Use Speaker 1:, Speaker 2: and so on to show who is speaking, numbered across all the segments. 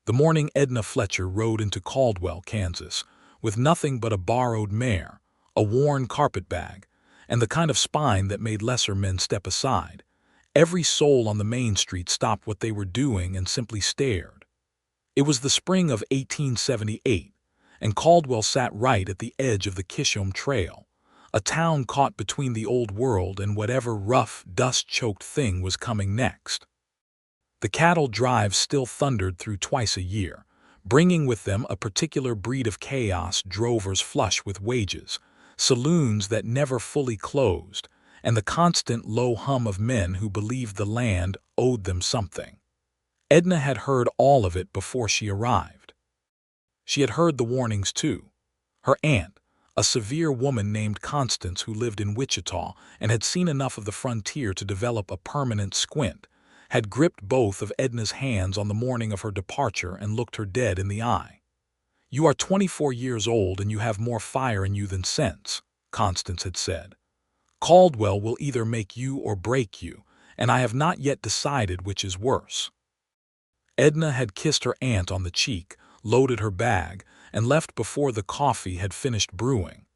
Speaker 1: The morning Edna Fletcher rode into Caldwell, Kansas, with nothing but a borrowed mare, a worn carpetbag, and the kind of spine that made lesser men step aside. Every soul on the main street stopped what they were doing and simply stared. It was the spring of 1878, and Caldwell sat right at the edge of the Kishom Trail, a town caught between the old world and whatever rough, dust-choked thing was coming next. The cattle drives still thundered through twice a year, bringing with them a particular breed of chaos, drovers flush with wages, saloons that never fully closed, and the constant low hum of men who believed the land owed them something. Edna had heard all of it before she arrived. She had heard the warnings too. Her aunt, a severe woman named Constance who lived in Wichita and had seen enough of the frontier to develop a permanent squint, had gripped both of Edna's hands on the morning of her departure and looked her dead in the eye. "You are 24 years old and you have more fire in you than sense," Constance had said. "Caldwell will either make you or break you, and I have not yet decided which is worse." Edna had kissed her aunt on the cheek, loaded her bag, and left before the coffee had finished brewing.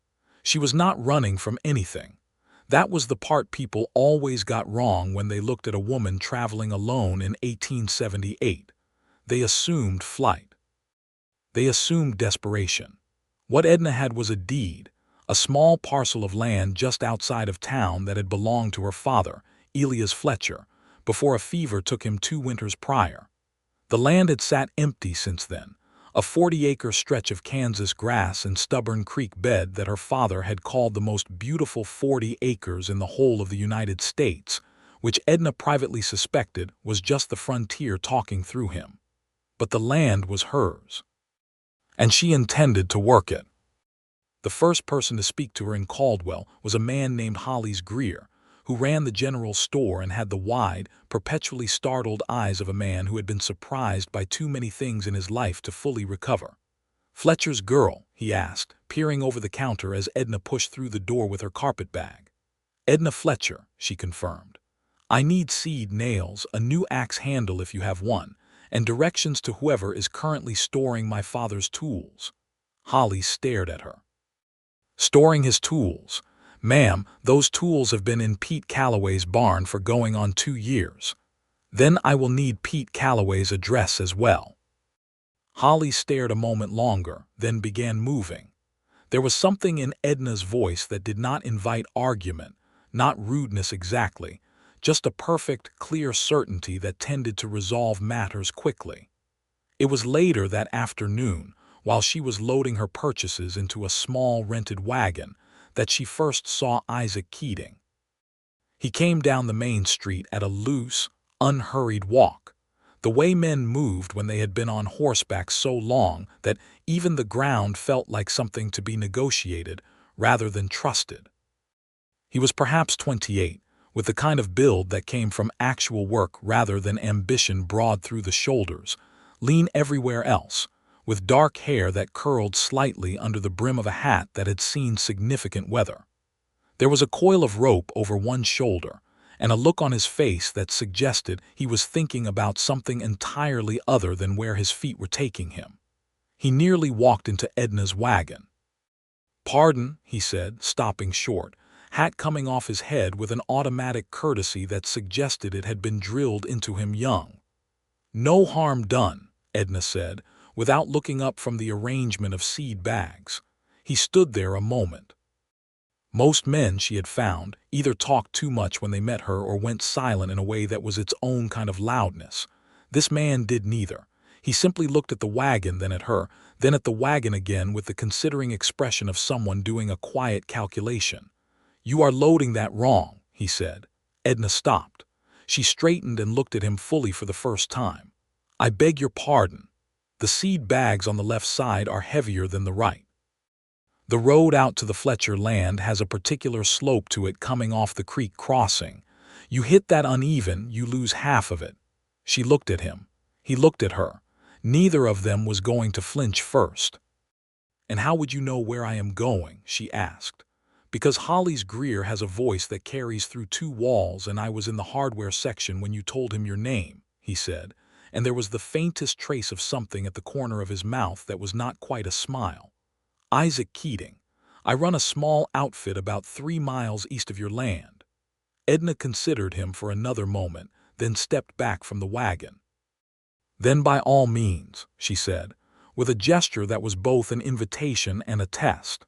Speaker 1: She was not running from anything. That was the part people always got wrong when they looked at a woman traveling alone in 1878. They assumed flight. They assumed desperation. What Edna had was a deed, a small parcel of land just outside of town that had belonged to her father, Elias Fletcher, before a fever took him 2 winters prior. The land had sat empty since then, a 40-acre stretch of Kansas grass and stubborn creek bed that her father had called the most beautiful 40 acres in the whole of the United States, which Edna privately suspected was just the frontier talking through him. But the land was hers, and she intended to work it. The first person to speak to her in Caldwell was a man named Hollis Greer, who ran the general store and had the wide, perpetually startled eyes of a man who had been surprised by too many things in his life to fully recover. "Fletcher's girl?" he asked, peering over the counter as Edna pushed through the door with her carpetbag. "Edna Fletcher," she confirmed. "I need seed nails, a new axe handle if you have one, and directions to whoever is currently storing my father's tools." Holly stared at her. "Storing his tools? Ma'am, those tools have been in Pete Calloway's barn for going on 2 years. Then I will need Pete Calloway's address as well." Holly stared a moment longer, then began moving. There was something in Edna's voice that did not invite argument, not rudeness exactly, just a perfect, clear certainty that tended to resolve matters quickly. It was later that afternoon, while she was loading her purchases into a small rented wagon, that she first saw Isaac Keating. He came down the main street at a loose, unhurried walk, the way men moved when they had been on horseback so long that even the ground felt like something to be negotiated rather than trusted. He was perhaps 28, with the kind of build that came from actual work rather than ambition, broad through the shoulders, lean everywhere else, with dark hair that curled slightly under the brim of a hat that had seen significant weather. There was a coil of rope over one shoulder, and a look on his face that suggested he was thinking about something entirely other than where his feet were taking him. He nearly walked into Edna's wagon. "Pardon," he said, stopping short, hat coming off his head with an automatic courtesy that suggested it had been drilled into him young. "No harm done," Edna said, without looking up from the arrangement of seed bags. He stood there a moment. Most men, she had found, either talked too much when they met her or went silent in a way that was its own kind of loudness. This man did neither. He simply looked at the wagon, then at her, then at the wagon again with the considering expression of someone doing a quiet calculation. "You are loading that wrong," he said. Edna stopped. She straightened and looked at him fully for the first time. "I beg your pardon. The seed bags on the left side are heavier than the right. The road out to the Fletcher land has a particular slope to it coming off the creek crossing. You hit that uneven, you lose half of it." She looked at him. He looked at her. Neither of them was going to flinch first. "And how would you know where I am going?" she asked. "Because Hollis Greer has a voice that carries through 2 walls, and I was in the hardware section when you told him your name," he said, and there was the faintest trace of something at the corner of his mouth that was not quite a smile. "Isaac Keating. I run a small outfit about 3 miles east of your land." Edna considered him for another moment, then stepped back from the wagon. "Then by all means," she said, with a gesture that was both an invitation and a test.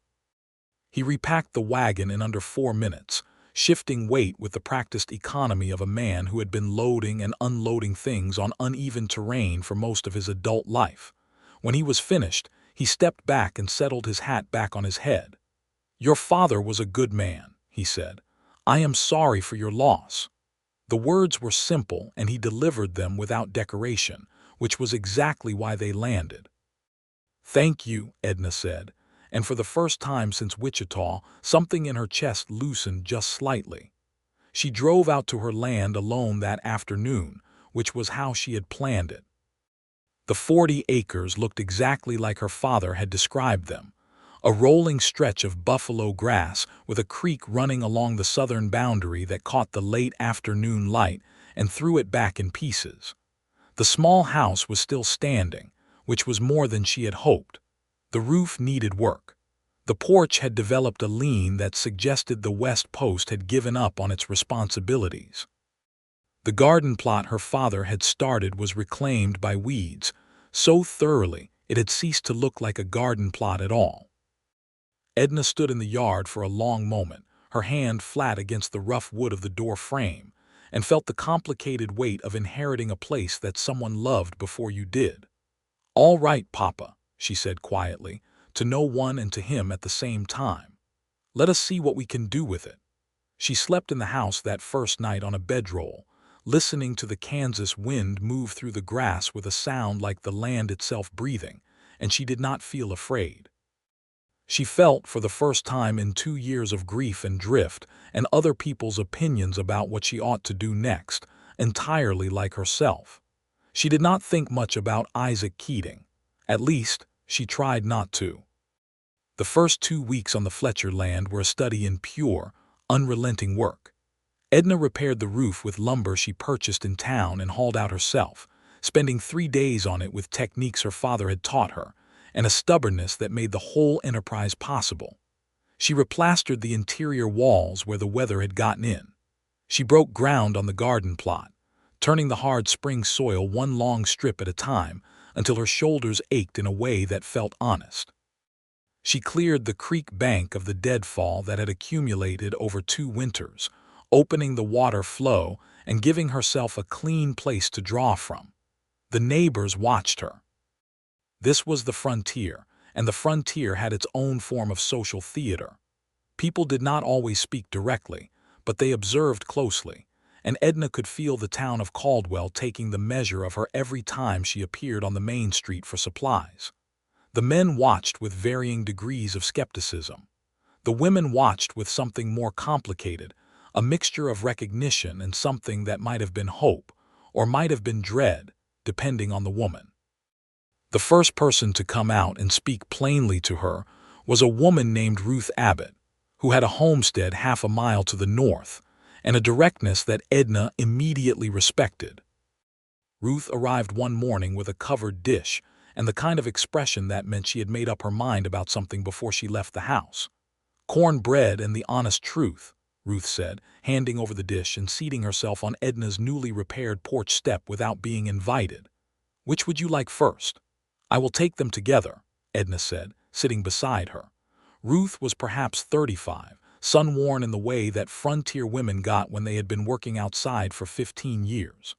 Speaker 1: He repacked the wagon in under 4 minutes, shifting weight with the practiced economy of a man who had been loading and unloading things on uneven terrain for most of his adult life. When he was finished, he stepped back and settled his hat back on his head. "Your father was a good man," he said. "I am sorry for your loss." The words were simple, and he delivered them without decoration, which was exactly why they landed. "Thank you," Edna said, and for the first time since Wichita, something in her chest loosened just slightly. She drove out to her land alone that afternoon, which was how she had planned it. The 40 acres looked exactly like her father had described them, a rolling stretch of buffalo grass with a creek running along the southern boundary that caught the late afternoon light and threw it back in pieces. The small house was still standing, which was more than she had hoped. The roof needed work. The porch had developed a lean that suggested the west post had given up on its responsibilities. The garden plot her father had started was reclaimed by weeds, so thoroughly it had ceased to look like a garden plot at all. Edna stood in the yard for a long moment, her hand flat against the rough wood of the door frame, and felt the complicated weight of inheriting a place that someone loved before you did. "All right, Papa," she said quietly, to no one and to him at the same time. "Let us see what we can do with it." She slept in the house that first night on a bedroll, listening to the Kansas wind move through the grass with a sound like the land itself breathing, and she did not feel afraid. She felt, for the first time in 2 years of grief and drift and other people's opinions about what she ought to do next, entirely like herself. She did not think much about Isaac Keating. At least, she tried not to. The first 2 weeks on the Fletcher land were a study in pure, unrelenting work. Edna repaired the roof with lumber she purchased in town and hauled out herself, spending 3 days on it with techniques her father had taught her, and a stubbornness that made the whole enterprise possible. She replastered the interior walls where the weather had gotten in. She broke ground on the garden plot, turning the hard spring soil one long strip at a time until her shoulders ached in a way that felt honest. She cleared the creek bank of the deadfall that had accumulated over 2 winters, opening the water flow and giving herself a clean place to draw from. The neighbors watched her. This was the frontier, and the frontier had its own form of social theater. People did not always speak directly, but they observed closely, and Edna could feel the town of Caldwell taking the measure of her every time she appeared on the main street for supplies. The men watched with varying degrees of skepticism. The women watched with something more complicated, a mixture of recognition and something that might have been hope, or might have been dread, depending on the woman. The first person to come out and speak plainly to her was a woman named Ruth Abbott, who had a homestead half a mile to the north, and a directness that Edna immediately respected. Ruth arrived one morning with a covered dish, and the kind of expression that meant she had made up her mind about something before she left the house. "Cornbread and the honest truth," Ruth said, handing over the dish and seating herself on Edna's newly repaired porch step without being invited. "Which would you like first?" "I will take them together," Edna said, sitting beside her. Ruth was perhaps 35, sun-worn in the way that frontier women got when they had been working outside for 15 years.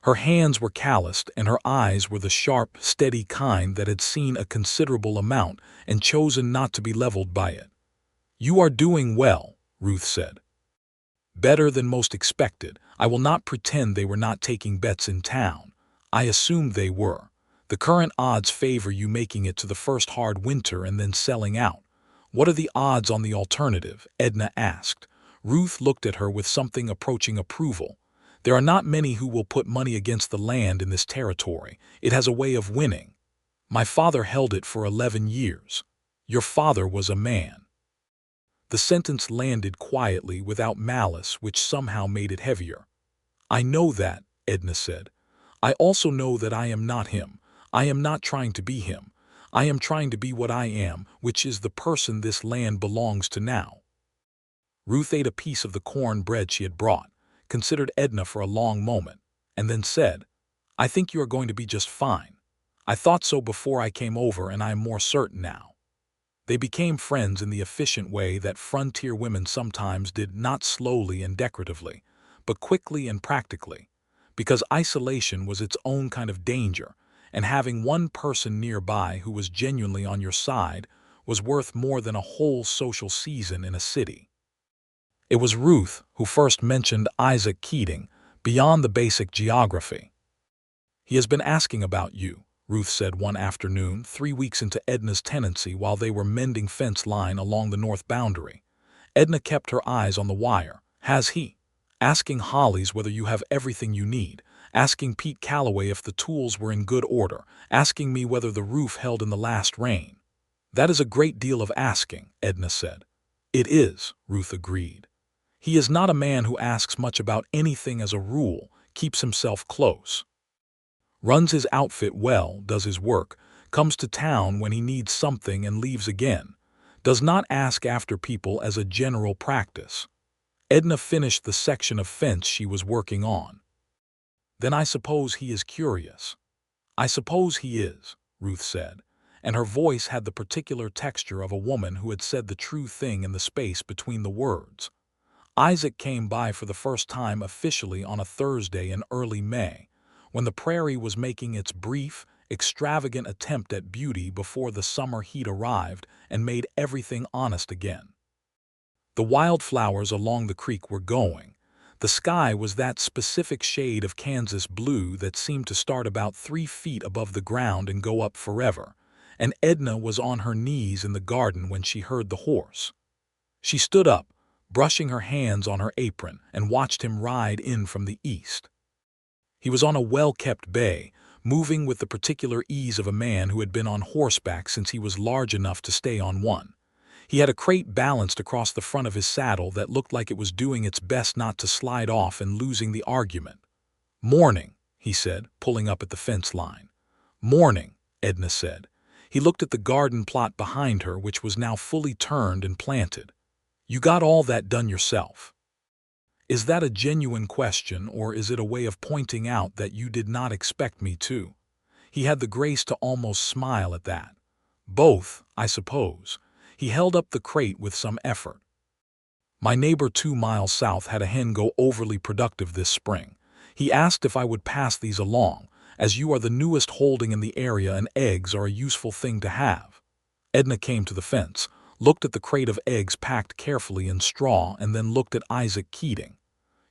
Speaker 1: Her hands were calloused, and her eyes were the sharp, steady kind that had seen a considerable amount and chosen not to be leveled by it. "You are doing well," Ruth said. "Better than most expected. I will not pretend they were not taking bets in town. I assumed they were. The current odds favor you making it to the first hard winter and then selling out." "What are the odds on the alternative?" Edna asked. Ruth looked at her with something approaching approval. "There are not many who will put money against the land in this territory. It has a way of winning. My father held it for 11 years. Your father was a man." The sentence landed quietly without malice, which somehow made it heavier. "I know that," Edna said. I also know that I am not him. I am not trying to be him. I am trying to be what I am, which is the person this land belongs to now. Ruth ate a piece of the corn bread she had brought, considered Edna for a long moment, and then said, I think you are going to be just fine. I thought so before I came over, and I am more certain now. They became friends in the efficient way that frontier women sometimes did, not slowly and decoratively, but quickly and practically, because isolation was its own kind of danger, and having one person nearby who was genuinely on your side was worth more than a whole social season in a city. It was Ruth who first mentioned Isaac Keating beyond the basic geography. He has been asking about you, Ruth said one afternoon, 3 weeks into Edna's tenancy while they were mending fence line along the north boundary. Edna kept her eyes on the wire. Has he? Asking Hollies whether you have everything you need, asking Pete Calloway if the tools were in good order, asking me whether the roof held in the last rain. That is a great deal of asking, Edna said. It is, Ruth agreed. He is not a man who asks much about anything as a rule, keeps himself close. Runs his outfit well, does his work, comes to town when he needs something and leaves again, does not ask after people as a general practice. Edna finished the section of fence she was working on. Then I suppose he is curious. I suppose he is, Ruth said, and her voice had the particular texture of a woman who had said the true thing in the space between the words. Isaac came by for the first time officially on a Thursday in early May, when the prairie was making its brief, extravagant attempt at beauty before the summer heat arrived and made everything honest again. The wildflowers along the creek were going. The sky was that specific shade of Kansas blue that seemed to start about 3 feet above the ground and go up forever, and Edna was on her knees in the garden when she heard the horse. She stood up, brushing her hands on her apron, and watched him ride in from the east. He was on a well-kept bay, moving with the particular ease of a man who had been on horseback since he was large enough to stay on one. He had a crate balanced across the front of his saddle that looked like it was doing its best not to slide off and losing the argument. "Morning," he said, pulling up at the fence line. "Morning," Edna said. He looked at the garden plot behind her, which was now fully turned and planted. "You got all that done yourself?" Is that a genuine question, or is it a way of pointing out that you did not expect me to? He had the grace to almost smile at that. Both, I suppose. He held up the crate with some effort. My neighbor 2 miles south had a hen go overly productive this spring. He asked if I would pass these along, as you are the newest holding in the area and eggs are a useful thing to have. Edna came to the fence, looked at the crate of eggs packed carefully in straw, and then looked at Isaac Keating.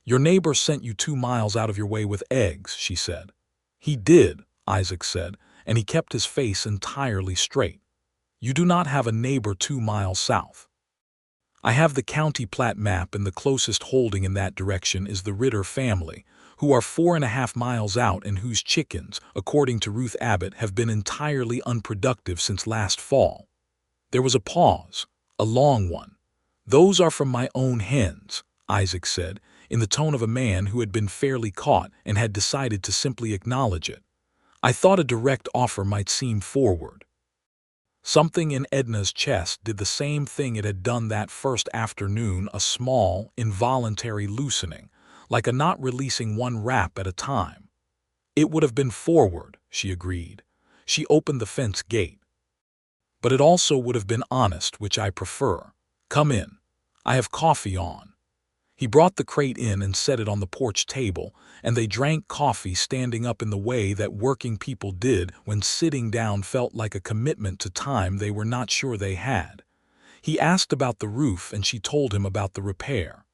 Speaker 1: "Your neighbor sent you 2 miles out of your way with eggs," she said. "He did," Isaac said, and he kept his face entirely straight. "You do not have a neighbor 2 miles south." "I have the county plat map, and the closest holding in that direction is the Ritter family, who are 4.5 miles out and whose chickens, according to Ruth Abbott, have been entirely unproductive since last fall." There was a pause, a long one. "Those are from my own hens," Isaac said, in the tone of a man who had been fairly caught and had decided to simply acknowledge it. "I thought a direct offer might seem forward." Something in Edna's chest did the same thing it had done that first afternoon, a small, involuntary loosening, like a knot releasing one wrap at a time. It would have been forward, she agreed. She opened the fence gate. "But it also would have been honest, which I prefer. Come in. I have coffee on." He brought the crate in and set it on the porch table, and they drank coffee standing up in the way that working people did when sitting down felt like a commitment to time they were not sure they had. He asked about the roof, and she told him about the repair.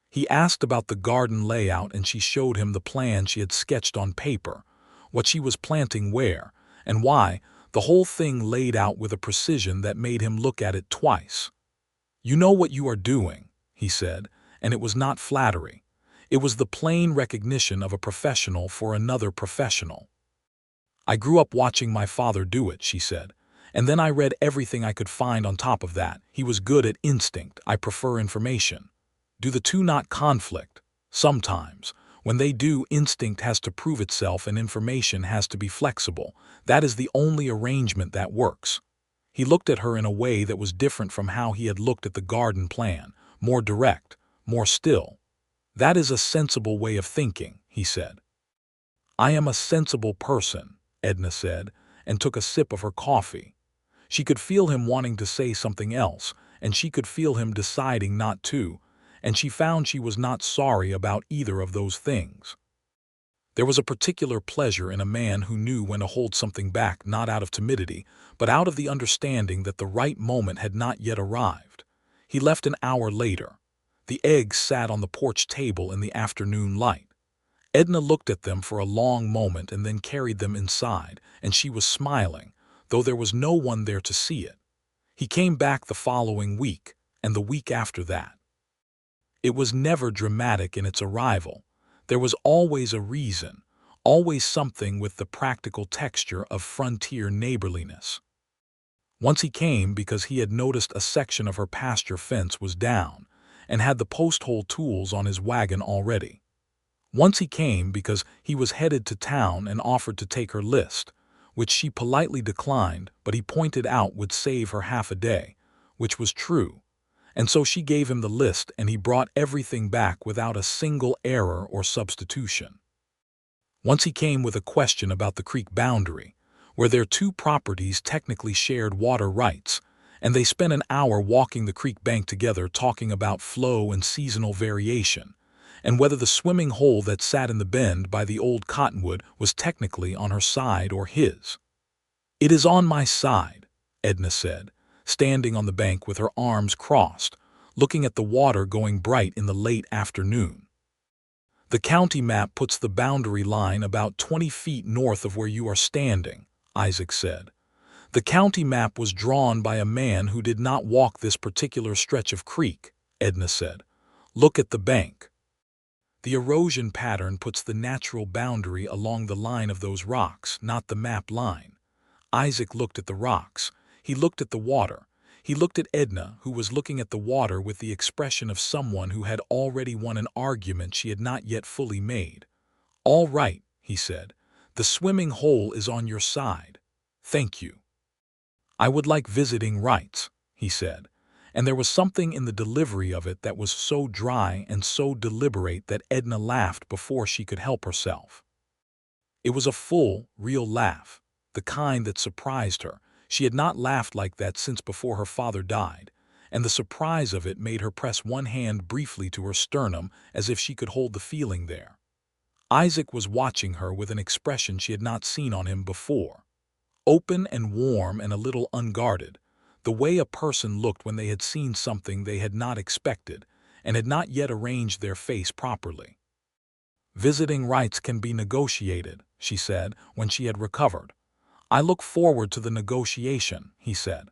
Speaker 1: He asked about the garden layout, and she showed him the plan she had sketched on paper, what she was planting where, and why, the whole thing laid out with a precision that made him look at it twice. "You know what you are doing," he said, and it was not flattery. It was the plain recognition of a professional for another professional. "I grew up watching my father do it," she said, "and then I read everything I could find on top of that. He was good at instinct. I prefer information." "Do the two not conflict?" "Sometimes. When they do, instinct has to prove itself and information has to be flexible. That is the only arrangement that works. He looked at her in a way that was different from how he had looked at the garden plan, more direct, more still. That is a sensible way of thinking, he said. I am a sensible person, Edna said, and took a sip of her coffee. She could feel him wanting to say something else, and she could feel him deciding not to, and she found she was not sorry about either of those things. There was a particular pleasure in a man who knew when to hold something back, not out of timidity, but out of the understanding that the right moment had not yet arrived. He left an hour later. The eggs sat on the porch table in the afternoon light. Edna looked at them for a long moment and then carried them inside, and she was smiling, though there was no one there to see it. He came back the following week, and the week after that. It was never dramatic in its arrival. There was always a reason, always something with the practical texture of frontier neighborliness. Once he came because he had noticed a section of her pasture fence was down, and had the post-hole tools on his wagon already. Once he came because he was headed to town and offered to take her list, which she politely declined, but he pointed out would save her half a day, which was true. And so she gave him the list and he brought everything back without a single error or substitution. Once he came with a question about the creek boundary, where their two properties technically shared water rights, and they spent an hour walking the creek bank together talking about flow and seasonal variation, and whether the swimming hole that sat in the bend by the old cottonwood was technically on her side or his. "It is on my side," Edna said, standing on the bank with her arms crossed, looking at the water going bright in the late afternoon. "The county map puts the boundary line about 20 feet north of where you are standing," Isaac said. "The county map was drawn by a man who did not walk this particular stretch of creek," Edna said. "Look at the bank. The erosion pattern puts the natural boundary along the line of those rocks, not the map line." Isaac looked at the rocks. He looked at the water. He looked at Edna, who was looking at the water with the expression of someone who had already won an argument she had not yet fully made. "All right," he said. "The swimming hole is on your side. Thank you." "I would like visiting rights," he said, and there was something in the delivery of it that was so dry and so deliberate that Edna laughed before she could help herself. It was a full, real laugh, the kind that surprised her. She had not laughed like that since before her father died, and the surprise of it made her press one hand briefly to her sternum as if she could hold the feeling there. Isaac was watching her with an expression she had not seen on him before. Open and warm and a little unguarded, the way a person looked when they had seen something they had not expected and had not yet arranged their face properly. "Visiting rights can be negotiated," she said when she had recovered. "I look forward to the negotiation," he said.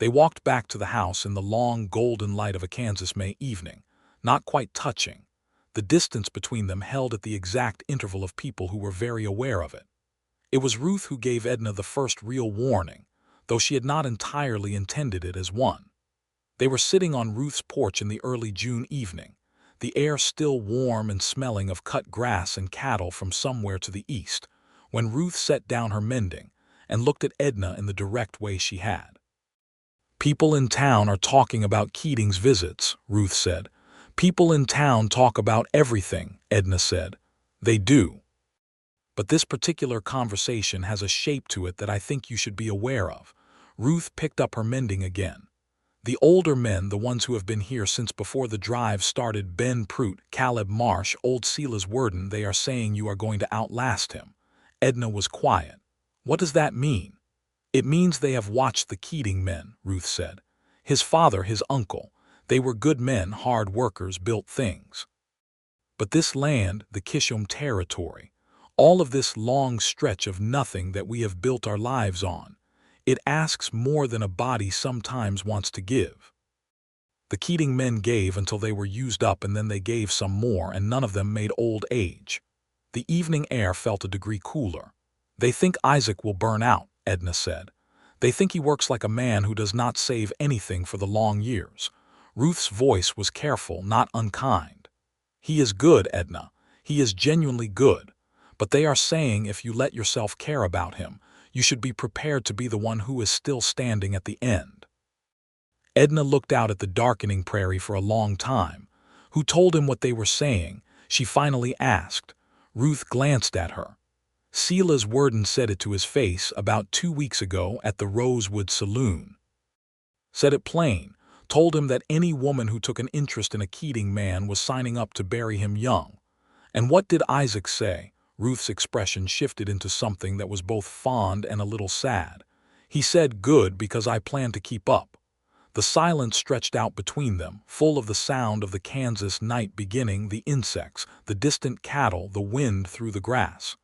Speaker 1: They walked back to the house in the long golden light of a Kansas May evening, not quite touching. The distance between them held at the exact interval of people who were very aware of it. It was Ruth who gave Edna the first real warning, though she had not entirely intended it as one. They were sitting on Ruth's porch in the early June evening, the air still warm and smelling of cut grass and cattle from somewhere to the east, when Ruth set down her mending and looked at Edna in the direct way she had. "People in town are talking about Keating's visits," Ruth said. "People in town talk about everything," Edna said. "They do. But this particular conversation has a shape to it that I think you should be aware of." Ruth picked up her mending again. "The older men, the ones who have been here since before the drive started, Ben Prout, Caleb Marsh, old Silas Worden, they are saying you are going to outlast him." Edna was quiet. "What does that mean?" "It means they have watched the Keating men," Ruth said. "His father, his uncle. They were good men, hard workers, built things. But this land, the Kishom territory, all of this long stretch of nothing that we have built our lives on, it asks more than a body sometimes wants to give. The Keating men gave until they were used up, and then they gave some more, and none of them made old age." The evening air felt a degree cooler. "They think Isaac will burn out," Edna said. "They think he works like a man who does not save anything for the long years." Ruth's voice was careful, not unkind. "He is good, Edna. He is genuinely good, but they are saying if you let yourself care about him, you should be prepared to be the one who is still standing at the end." Edna looked out at the darkening prairie for a long time. Who told him what they were saying? She finally asked. Ruth glanced at her. Sela's warden said it to his face about 2 weeks ago at the Rosewood Saloon. Said it plain, told him that any woman who took an interest in a Keating man was signing up to bury him young. And what did Isaac say? Ruth's expression shifted into something that was both fond and a little sad. He said, "Good, because I plan to keep up." The silence stretched out between them, full of the sound of the Kansas night beginning, the insects, the distant cattle, the wind through the grass.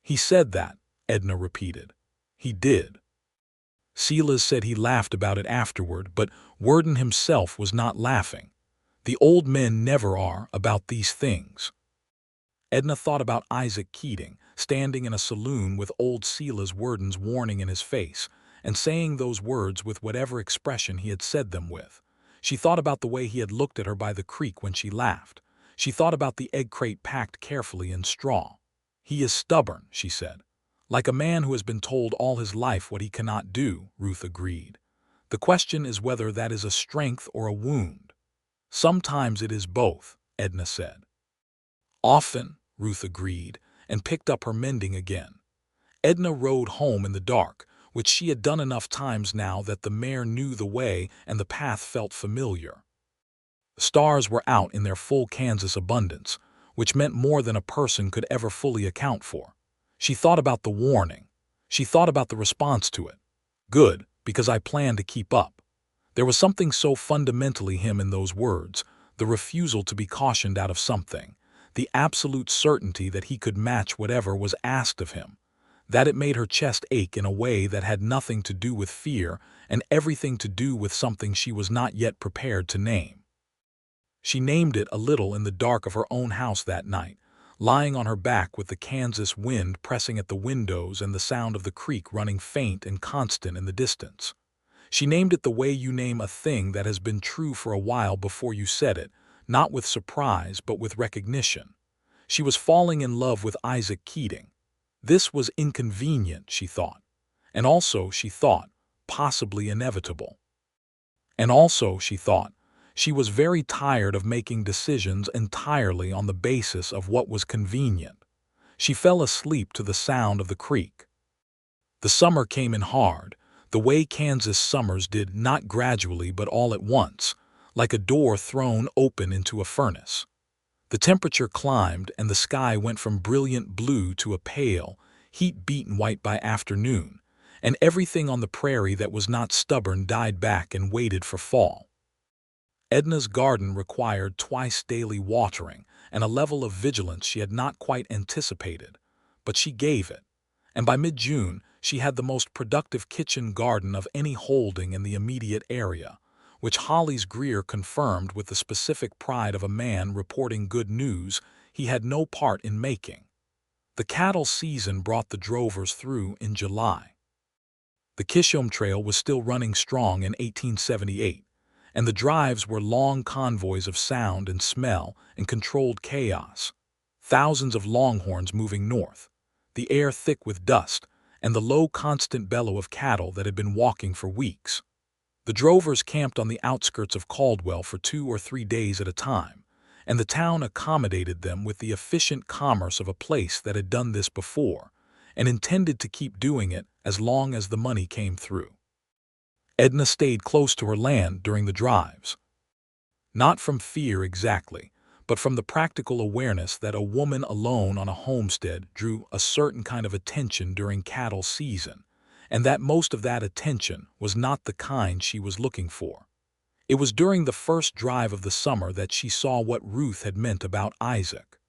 Speaker 1: "He said that," Edna repeated. "He did." Silas said he laughed about it afterward, but Worden himself was not laughing. The old men never are about these things. Edna thought about Isaac Keating, standing in a saloon with old Silas Worden's warning in his face, and saying those words with whatever expression he had said them with. She thought about the way he had looked at her by the creek when she laughed. She thought about the egg crate packed carefully in straw. "He is stubborn," she said. "Like a man who has been told all his life what he cannot do," Ruth agreed. "The question is whether that is a strength or a wound." "Sometimes it is both," Edna said. "Often," Ruth agreed, and picked up her mending again. Edna rode home in the dark, which she had done enough times now that the mare knew the way and the path felt familiar. The stars were out in their full Kansas abundance, which meant more than a person could ever fully account for. She thought about the warning. She thought about the response to it. "Good, because I plan to keep up." There was something so fundamentally him in those words, the refusal to be cautioned out of something, the absolute certainty that he could match whatever was asked of him, that it made her chest ache in a way that had nothing to do with fear and everything to do with something she was not yet prepared to name. She named it a little in the dark of her own house that night, lying on her back with the Kansas wind pressing at the windows and the sound of the creek running faint and constant in the distance. She named it the way you name a thing that has been true for a while before you said it, not with surprise but with recognition. She was falling in love with Isaac Keating. This was inconvenient, she thought. And also, she thought, possibly inevitable. And also, she thought, she was very tired of making decisions entirely on the basis of what was convenient. She fell asleep to the sound of the creek. The summer came in hard, the way Kansas summers did, not gradually but all at once, like a door thrown open into a furnace. The temperature climbed and the sky went from brilliant blue to a pale, heat-beaten white by afternoon, and everything on the prairie that was not stubborn died back and waited for fall. Edna's garden required twice daily watering and a level of vigilance she had not quite anticipated, but she gave it, and by mid-June she had the most productive kitchen garden of any holding in the immediate area, which Holly's Greer confirmed with the specific pride of a man reporting good news he had no part in making. The cattle season brought the drovers through in July. The Kishom Trail was still running strong in 1878, and the drives were long convoys of sound and smell and controlled chaos. Thousands of longhorns moving north, the air thick with dust, and the low constant bellow of cattle that had been walking for weeks. The drovers camped on the outskirts of Caldwell for 2 or 3 days at a time, and the town accommodated them with the efficient commerce of a place that had done this before and intended to keep doing it as long as the money came through. Edna stayed close to her land during the drives. Not from fear exactly, but from the practical awareness that a woman alone on a homestead drew a certain kind of attention during cattle season, and that most of that attention was not the kind she was looking for. It was during the first drive of the summer that she saw what Ruth had meant about Isaac.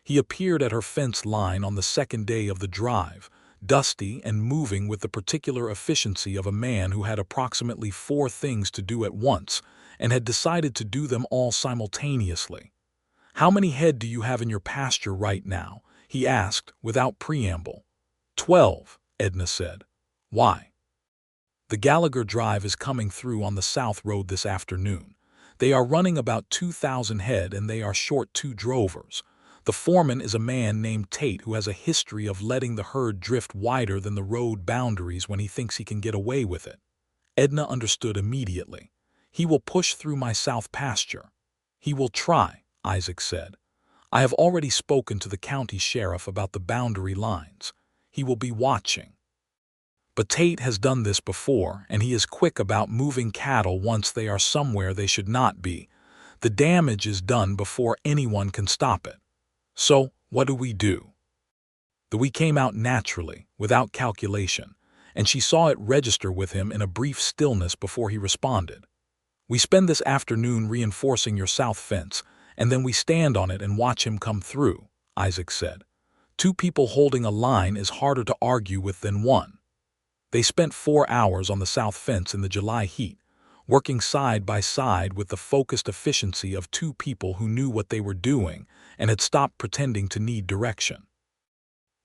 Speaker 1: He appeared at her fence line on the second day of the drive, dusty and moving with the particular efficiency of a man who had approximately 4 things to do at once and had decided to do them all simultaneously. "How many head do you have in your pasture right now?" he asked without preamble. 12, Edna said. "Why?" "The Gallagher Drive is coming through on the South Road this afternoon. They are running about 2,000 head and they are short 2 drovers. The foreman is a man named Tate who has a history of letting the herd drift wider than the road boundaries when he thinks he can get away with it. Edna understood immediately. He will push through my south pasture. He will try, Isaac said. I have already spoken to the county sheriff about the boundary lines. He will be watching. But Tate has done this before, and he is quick about moving cattle once they are somewhere they should not be. The damage is done before anyone can stop it. So, what do? We came out naturally, without calculation, and she saw it register with him in a brief stillness before he responded. We spend this afternoon reinforcing your south fence, and then we stand on it and watch him come through, Isaac said. 2 people holding a line is harder to argue with than 1. They spent 4 hours on the south fence in the July heat, working side by side with the focused efficiency of 2 people who knew what they were doing and had stopped pretending to need direction.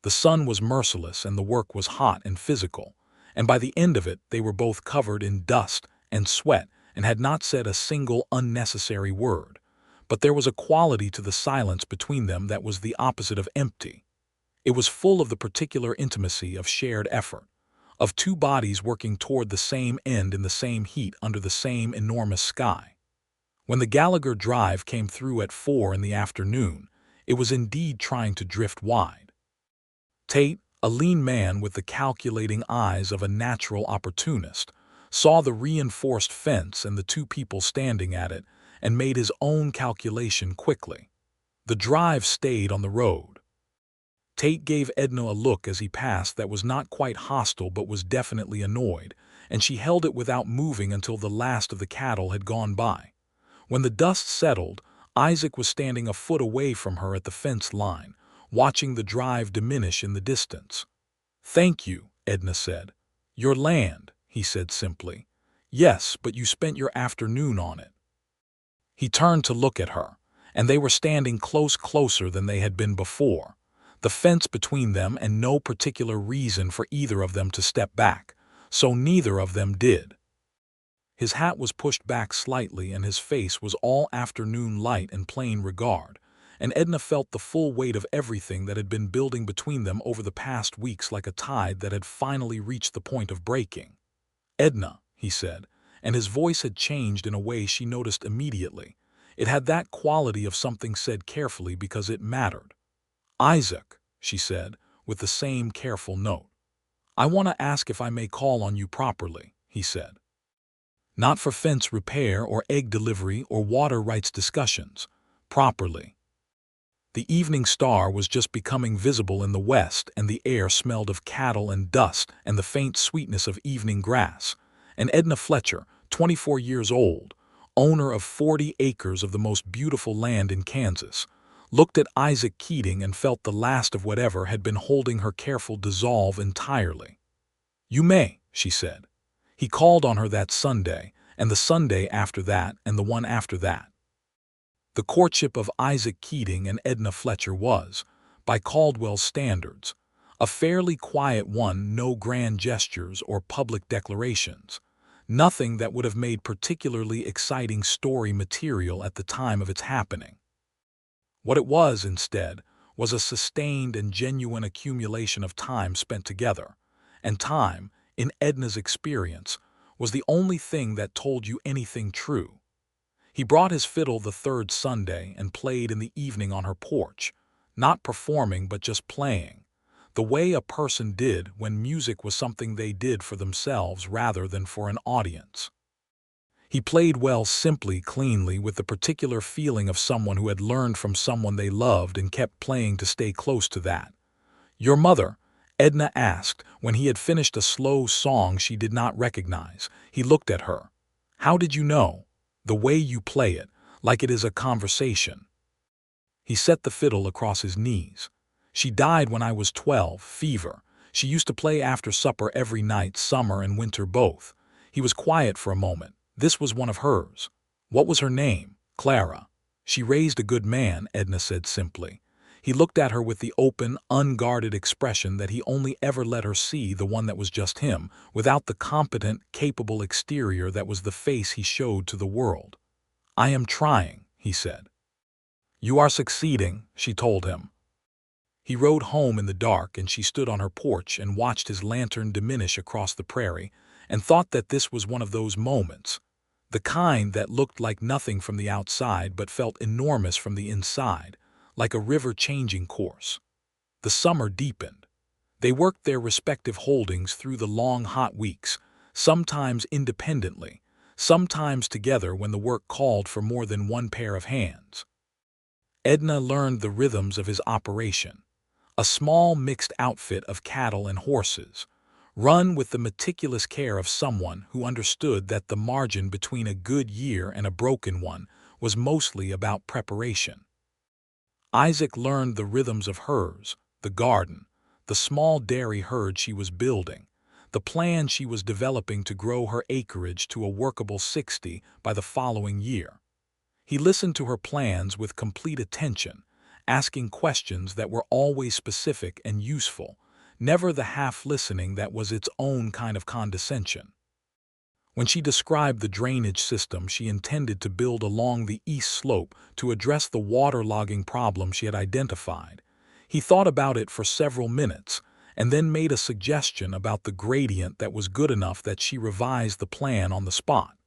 Speaker 1: The sun was merciless and the work was hot and physical, and by the end of it they were both covered in dust and sweat and had not said a single unnecessary word. But there was a quality to the silence between them that was the opposite of empty. It was full of the particular intimacy of shared effort, of 2 bodies working toward the same end in the same heat under the same enormous sky. When the Gallagher drive came through at 4 in the afternoon, it was indeed trying to drift wide. Tate, a lean man with the calculating eyes of a natural opportunist, saw the reinforced fence and the 2 people standing at it and made his own calculation quickly. The drive stayed on the road. Tate gave Edna a look as he passed that was not quite hostile but was definitely annoyed, and she held it without moving until the last of the cattle had gone by. When the dust settled, Isaac was standing a foot away from her at the fence line, watching the drive diminish in the distance. "Thank you," Edna said. "Your land," he said simply. "Yes, but you spent your afternoon on it." He turned to look at her, and they were standing closer than they had been before, the fence between them and no particular reason for either of them to step back, so neither of them did. His hat was pushed back slightly and his face was all afternoon light and plain regard, and Edna felt the full weight of everything that had been building between them over the past weeks like a tide that had finally reached the point of breaking. "Edna," he said, and his voice had changed in a way she noticed immediately. It had that quality of something said carefully because it mattered. "Isaac," she said, with the same careful note. "I want to ask if I may call on you properly," he said. "Not for fence repair or egg delivery or water rights discussions. Properly." The evening star was just becoming visible in the west, and the air smelled of cattle and dust and the faint sweetness of evening grass, and Edna Fletcher, 24 years old, owner of 40 acres of the most beautiful land in Kansas, looked at Isaac Keating and felt the last of whatever had been holding her careful dissolve entirely. "You may," she said. He called on her that Sunday, and the Sunday after that, and the one after that. The courtship of Isaac Keating and Edna Fletcher was, by Caldwell's standards, a fairly quiet one, no grand gestures or public declarations, nothing that would have made particularly exciting story material at the time of its happening. What it was, instead, was a sustained and genuine accumulation of time spent together, and time, in Edna's experience, was the only thing that told you anything true. He brought his fiddle the 3rd Sunday and played in the evening on her porch, not performing but just playing, the way a person did when music was something they did for themselves rather than for an audience. He played well, simply, cleanly, with the particular feeling of someone who had learned from someone they loved and kept playing to stay close to that. "Your mother?" Edna asked when he had finished a slow song she did not recognize. He looked at her. "How did you know?" "The way you play it, like it is a conversation." He set the fiddle across his knees. "She died when I was 12, fever. She used to play after supper every night, summer and winter both." He was quiet for a moment. "This was one of hers." "What was her name?" "Clara." "She raised a good man," Edna said simply. He looked at her with the open, unguarded expression that he only ever let her see, the one that was just him, without the competent, capable exterior that was the face he showed to the world. "I am trying," he said. "You are succeeding," she told him. He rode home in the dark, and she stood on her porch and watched his lantern diminish across the prairie, and thought that this was one of those moments, the kind that looked like nothing from the outside but felt enormous from the inside, like a river changing course. The summer deepened. They worked their respective holdings through the long hot weeks, sometimes independently, sometimes together when the work called for more than one pair of hands. Edna learned the rhythms of his operation, a small mixed outfit of cattle and horses, run with the meticulous care of someone who understood that the margin between a good year and a broken one was mostly about preparation. Isaac learned the rhythms of hers, the garden, the small dairy herd she was building, the plan she was developing to grow her acreage to a workable 60 by the following year. He listened to her plans with complete attention, asking questions that were always specific and useful, never the half-listening that was its own kind of condescension. When she described the drainage system she intended to build along the east slope to address the waterlogging problem she had identified, he thought about it for several minutes and then made a suggestion about the gradient that was good enough that she revised the plan on the spot.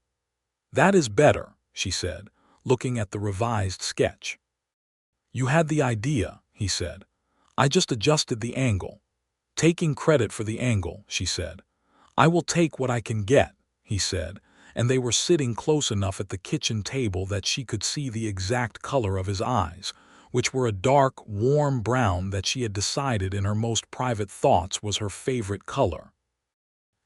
Speaker 1: "That is better," she said, looking at the revised sketch. "You had the idea," he said. "I just adjusted the angle." "Taking credit for the angle," she said. "I will take what I can get," he said, and they were sitting close enough at the kitchen table that she could see the exact color of his eyes, which were a dark, warm brown that she had decided in her most private thoughts was her favorite color.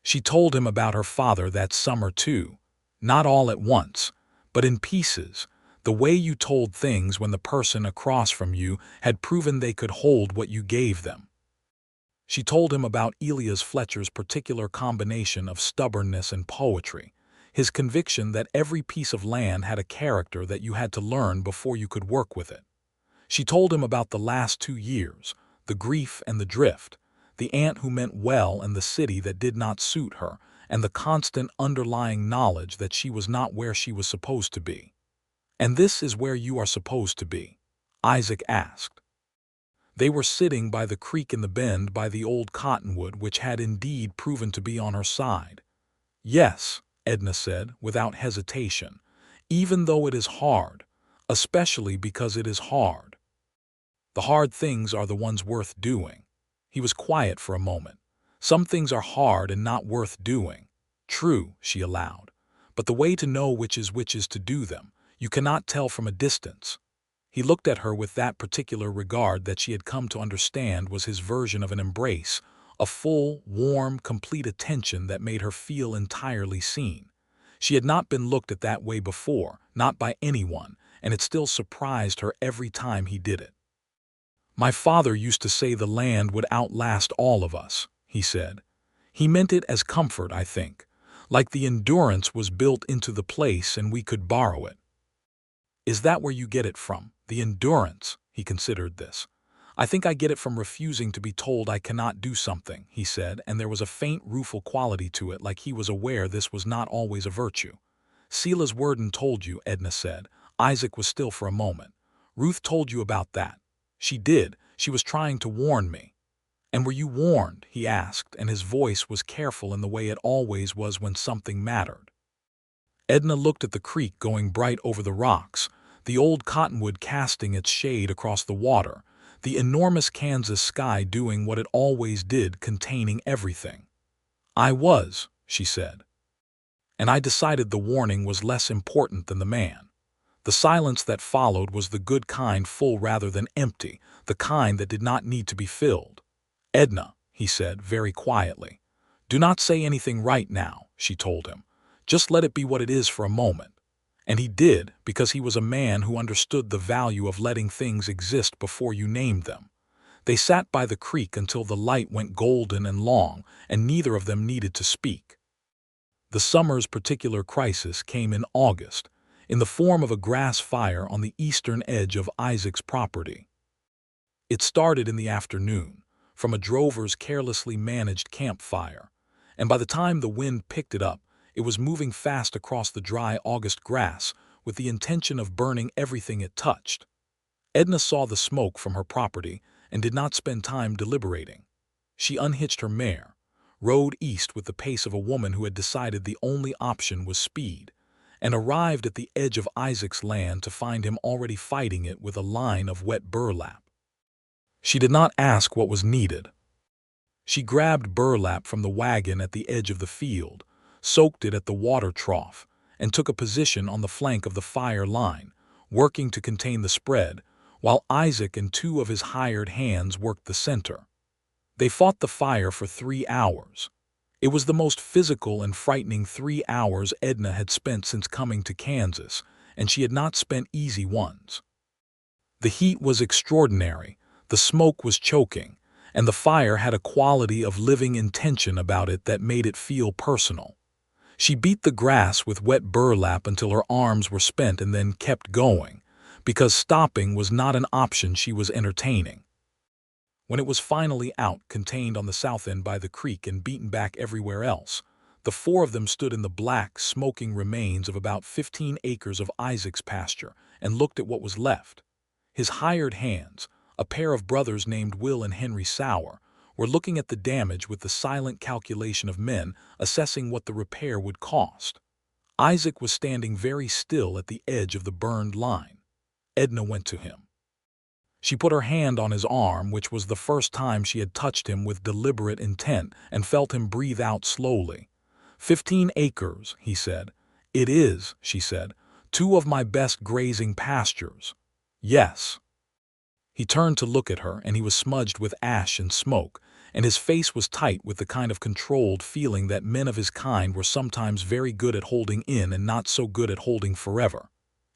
Speaker 1: She told him about her father that summer too, not all at once, but in pieces, the way you told things when the person across from you had proven they could hold what you gave them. She told him about Edna Fletcher's particular combination of stubbornness and poetry, his conviction that every piece of land had a character that you had to learn before you could work with it. She told him about the last 2 years, the grief and the drift, the aunt who meant well and the city that did not suit her, and the constant underlying knowledge that she was not where she was supposed to be. "And this is where you are supposed to be?" Isaac asked. They were sitting by the creek in the bend by the old cottonwood which had indeed proven to be on her side. "Yes," Edna said, without hesitation, "even though it is hard, especially because it is hard. The hard things are the ones worth doing." He was quiet for a moment. "Some things are hard and not worth doing." "True," she allowed, "but the way to know which is to do them. You cannot tell from a distance." He looked at her with that particular regard that she had come to understand was his version of an embrace, a full, warm, complete attention that made her feel entirely seen. She had not been looked at that way before, not by anyone, and it still surprised her every time he did it. "My father used to say the land would outlast all of us," he said. "He meant it as comfort, I think, like the endurance was built into the place and we could borrow it." "Is that where you get it from, the endurance?" He considered this. "I think I get it from refusing to be told I cannot do something," he said, and there was a faint rueful quality to it, like he was aware this was not always a virtue. "Sela's Worden told you," Edna said. Isaac was still for a moment. "Ruth told you about that." "She did. She was trying to warn me." "And were you warned?" he asked, and his voice was careful in the way it always was when something mattered. Edna looked at the creek going bright over the rocks, the old cottonwood casting its shade across the water, the enormous Kansas sky doing what it always did, containing everything. "I was," she said. "And I decided the warning was less important than the man." The silence that followed was the good kind, full rather than empty, the kind that did not need to be filled. "Edna," he said very quietly. "Do not say anything right now," she told him. "Just let it be what it is for a moment." And he did, because he was a man who understood the value of letting things exist before you named them. They sat by the creek until the light went golden and long, and neither of them needed to speak. The summer's particular crisis came in August, in the form of a grass fire on the eastern edge of Isaac's property. It started in the afternoon, from a drover's carelessly managed campfire, and by the time the wind picked it up, it was moving fast across the dry August grass with the intention of burning everything it touched. Edna saw the smoke from her property and did not spend time deliberating. She unhitched her mare, rode east with the pace of a woman who had decided the only option was speed, and arrived at the edge of Isaac's land to find him already fighting it with a line of wet burlap. She did not ask what was needed. She grabbed burlap from the wagon at the edge of the field, soaked it at the water trough, and took a position on the flank of the fire line, working to contain the spread, while Isaac and two of his hired hands worked the center. They fought the fire for 3 hours. It was the most physical and frightening 3 hours Edna had spent since coming to Kansas, and she had not spent easy ones. The heat was extraordinary, the smoke was choking, and the fire had a quality of living intention about it that made it feel personal. She beat the grass with wet burlap until her arms were spent and then kept going, because stopping was not an option she was entertaining. When it was finally out, contained on the south end by the creek and beaten back everywhere else, the 4 of them stood in the black, smoking remains of about 15 acres of Isaac's pasture and looked at what was left. His hired hands, a pair of brothers named Will and Henry Sauer, were looking at the damage with the silent calculation of men assessing what the repair would cost. Isaac was standing very still at the edge of the burned line. Edna went to him. She put her hand on his arm, which was the first time she had touched him with deliberate intent, and felt him breathe out slowly. 15 acres, he said. It is, she said. 2 of my best grazing pastures. Yes. He turned to look at her, and he was smudged with ash and smoke, and his face was tight with the kind of controlled feeling that men of his kind were sometimes very good at holding in and not so good at holding forever.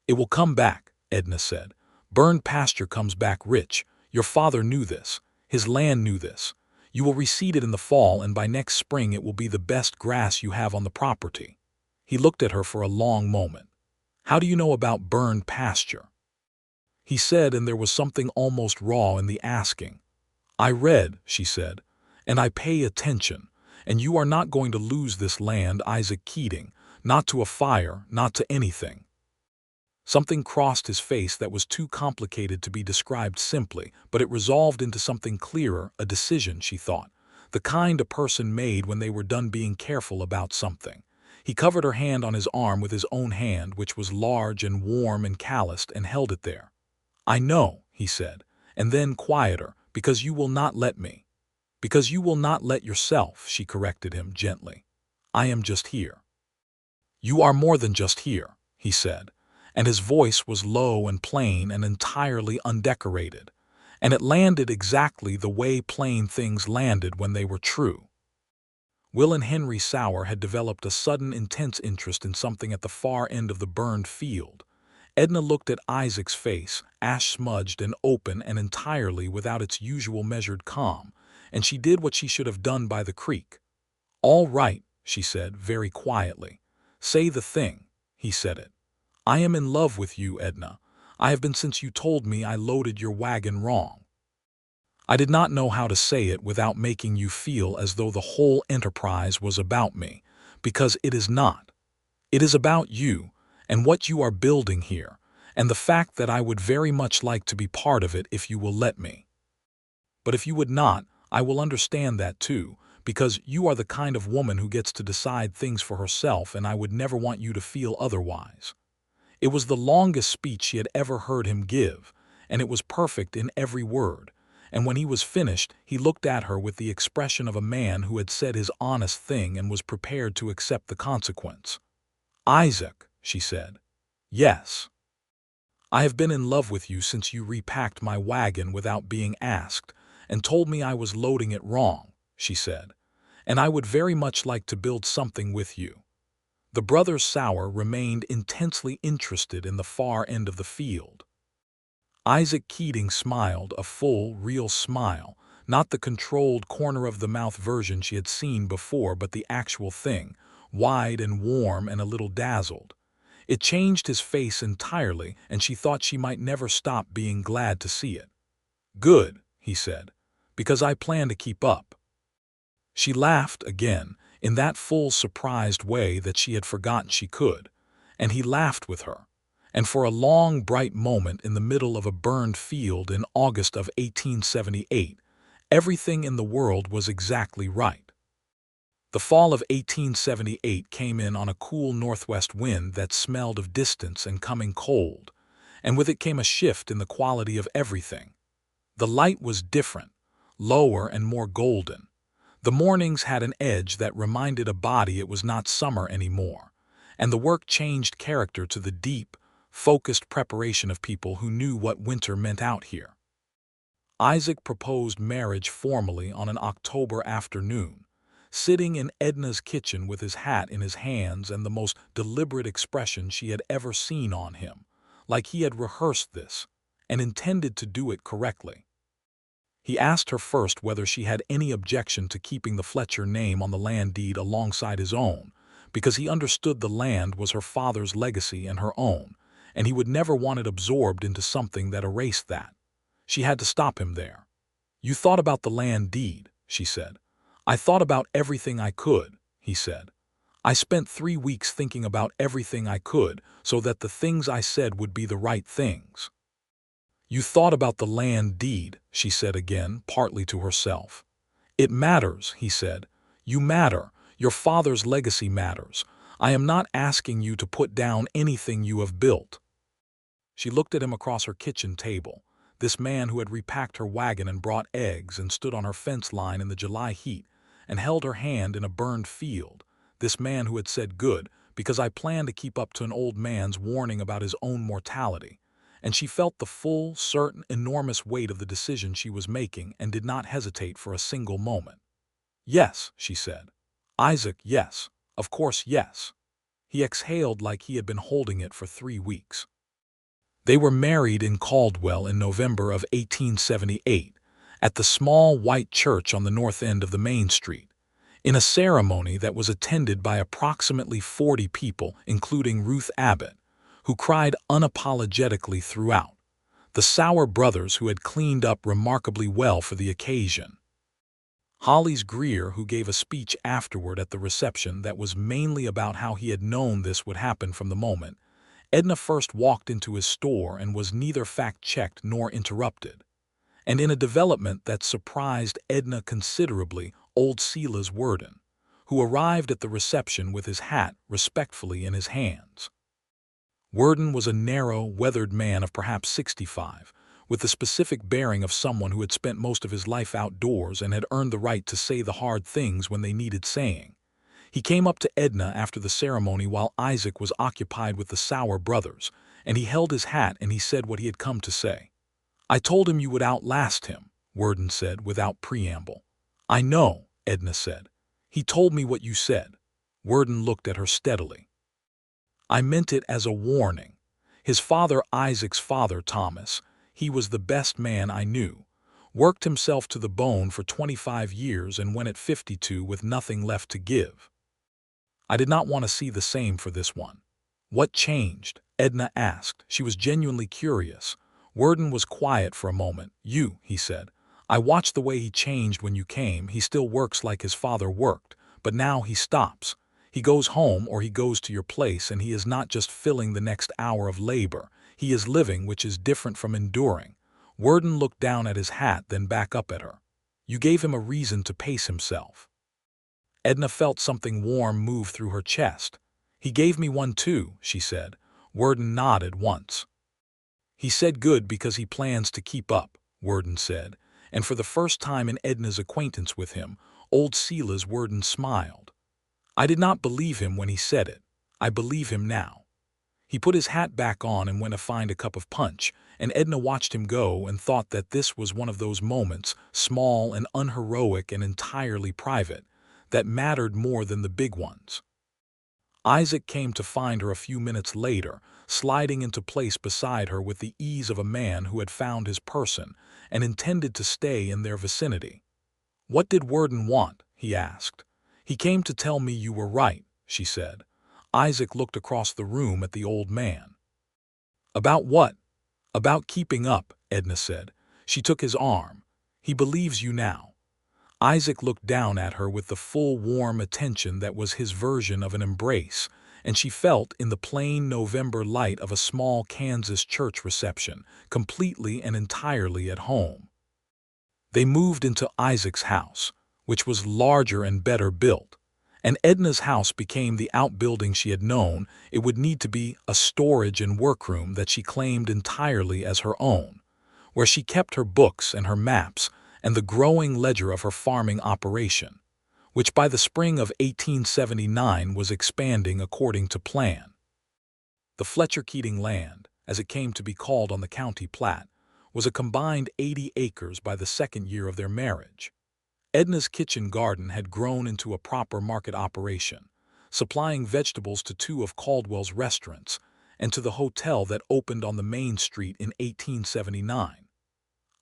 Speaker 1: It will come back, Edna said. Burned pasture comes back rich. Your father knew this. His land knew this. You will reseed it in the fall, and by next spring it will be the best grass you have on the property. He looked at her for a long moment. How do you know about burned pasture? He said, and there was something almost raw in the asking. I read, she said, and I pay attention, and you are not going to lose this land, Isaac Keating, not to a fire, not to anything. Something crossed his face that was too complicated to be described simply, but it resolved into something clearer, a decision, she thought, the kind a person made when they were done being careful about something. He covered her hand on his arm with his own hand, which was large and warm and calloused, and held it there. I know, he said, and then quieter, because you will not let me. Because you will not let yourself, she corrected him gently. I am just here. You are more than just here, he said, and his voice was low and plain and entirely undecorated, and it landed exactly the way plain things landed when they were true. Will and Henry Sauer had developed a sudden intense interest in something at the far end of the burned field. Edna looked at Isaac's face, ash-smudged and open and entirely without its usual measured calm, and she did what she should have done by the creek. All right, she said very quietly. Say the thing. He said it. I am in love with you, Edna. I have been since you told me I loaded your wagon wrong. I did not know how to say it without making you feel as though the whole enterprise was about me, because it is not. It is about you, and what you are building here, and the fact that I would very much like to be part of it if you will let me. But if you would not, I will understand that too, because you are the kind of woman who gets to decide things for herself, and I would never want you to feel otherwise. It was the longest speech she had ever heard him give, and it was perfect in every word, and when he was finished, he looked at her with the expression of a man who had said his honest thing and was prepared to accept the consequence. Isaac, she said. Yes. I have been in love with you since you repacked my wagon without being asked, and told me I was loading it wrong, she said, and I would very much like to build something with you. The brothers Sauer remained intensely interested in the far end of the field. Isaac Keating smiled, a full, real smile, not the controlled corner-of-the-mouth version she had seen before, but the actual thing, wide and warm and a little dazzled. It changed his face entirely, and she thought she might never stop being glad to see it. Good, he said, because I plan to keep up. She laughed again, in that full surprised way that she had forgotten she could, and he laughed with her, And for a long, bright moment in the middle of a burned field in August of 1878, everything in the world was exactly right. The fall of 1878 came in on a cool northwest wind that smelled of distance and coming cold, and with it came a shift in the quality of everything. The light was different, lower and more golden. The mornings had an edge that reminded a body it was not summer anymore, and the work changed character to the deep, focused preparation of people who knew what winter meant out here. Isaac proposed marriage formally on an October afternoon, sitting in Edna's kitchen with his hat in his hands and the most deliberate expression she had ever seen on him, like he had rehearsed this and intended to do it correctly. He asked her first whether she had any objection to keeping the Fletcher name on the land deed alongside his own, because he understood the land was her father's legacy and her own, and he would never want it absorbed into something that erased that. She had to stop him there. "You thought about the land deed," she said. "I thought about everything I could," he said. "I spent 3 weeks thinking about everything I could so that the things I said would be the right things." "You thought about the land deed," she said again, partly to herself. "It matters," he said. "You matter. Your father's legacy matters. I am not asking you to put down anything you have built." She looked at him across her kitchen table, this man who had repacked her wagon and brought eggs and stood on her fence line in the July heat and held her hand in a burned field, this man who had said, "Good, because I plan to keep up to an old man's warning about his own mortality." And she felt the full, certain, enormous weight of the decision she was making and did not hesitate for a single moment. "Yes," she said. "Isaac, yes. Of course, yes." He exhaled like he had been holding it for 3 weeks. They were married in Caldwell in November of 1878, at the small white church on the north end of the main street, in a ceremony that was attended by approximately 40 people, including Ruth Abbott, who cried unapologetically throughout, the Sauer brothers who had cleaned up remarkably well for the occasion, Hollis Greer, who gave a speech afterward at the reception that was mainly about how he had known this would happen from the moment Edna first walked into his store and was neither fact-checked nor interrupted. And in a development that surprised Edna considerably, old Silas Worden, who arrived at the reception with his hat respectfully in his hands. Worden was a narrow, weathered man of perhaps 65, with the specific bearing of someone who had spent most of his life outdoors and had earned the right to say the hard things when they needed saying. He came up to Edna after the ceremony while Isaac was occupied with the Sauer brothers, and he held his hat and he said what he had come to say. "I told him you would outlast him," Worden said without preamble. "I know," Edna said. "He told me what you said." Worden looked at her steadily. "I meant it as a warning. His father, Isaac's father, Thomas, he was the best man I knew, worked himself to the bone for 25 years and went at 52 with nothing left to give. I did not want to see the same for this one." "What changed?" Edna asked. She was genuinely curious. Worden was quiet for a moment. "You," he said. "I watched the way he changed when you came. He still works like his father worked, but now he stops. He goes home or he goes to your place, and he is not just filling the next hour of labor. He is living, which is different from enduring." Worden looked down at his hat, then back up at her. "You gave him a reason to pace himself." Edna felt something warm move through her chest. "He gave me one too," she said. Worden nodded once. "He said good because he plans to keep up," Worden said, and for the first time in Edna's acquaintance with him, old Silas Worden smiled. "I did not believe him when he said it. I believe him now." He put his hat back on and went to find a cup of punch, and Edna watched him go and thought that this was one of those moments, small and unheroic and entirely private, that mattered more than the big ones. Isaac came to find her a few minutes later, sliding into place beside her with the ease of a man who had found his person and intended to stay in their vicinity. "What did Worden want?" he asked. "He came to tell me you were right," she said. Isaac looked across the room at the old man. "About what?" "About keeping up," Edna said. She took his arm. "He believes you now." Isaac looked down at her with the full, warm attention that was his version of an embrace, and she felt in the plain November light of a small Kansas church reception, completely and entirely at home. They moved into Isaac's house, which was larger and better built, and Edna's house became the outbuilding she had known. It would need to be a storage and workroom that she claimed entirely as her own, where she kept her books and her maps and the growing ledger of her farming operation, which by the spring of 1879 was expanding according to plan. The Fletcher Keating land, as it came to be called on the county plat, was a combined 80 acres by the second year of their marriage. Edna's kitchen garden had grown into a proper market operation, supplying vegetables to two of Caldwell's restaurants and to the hotel that opened on the main street in 1879.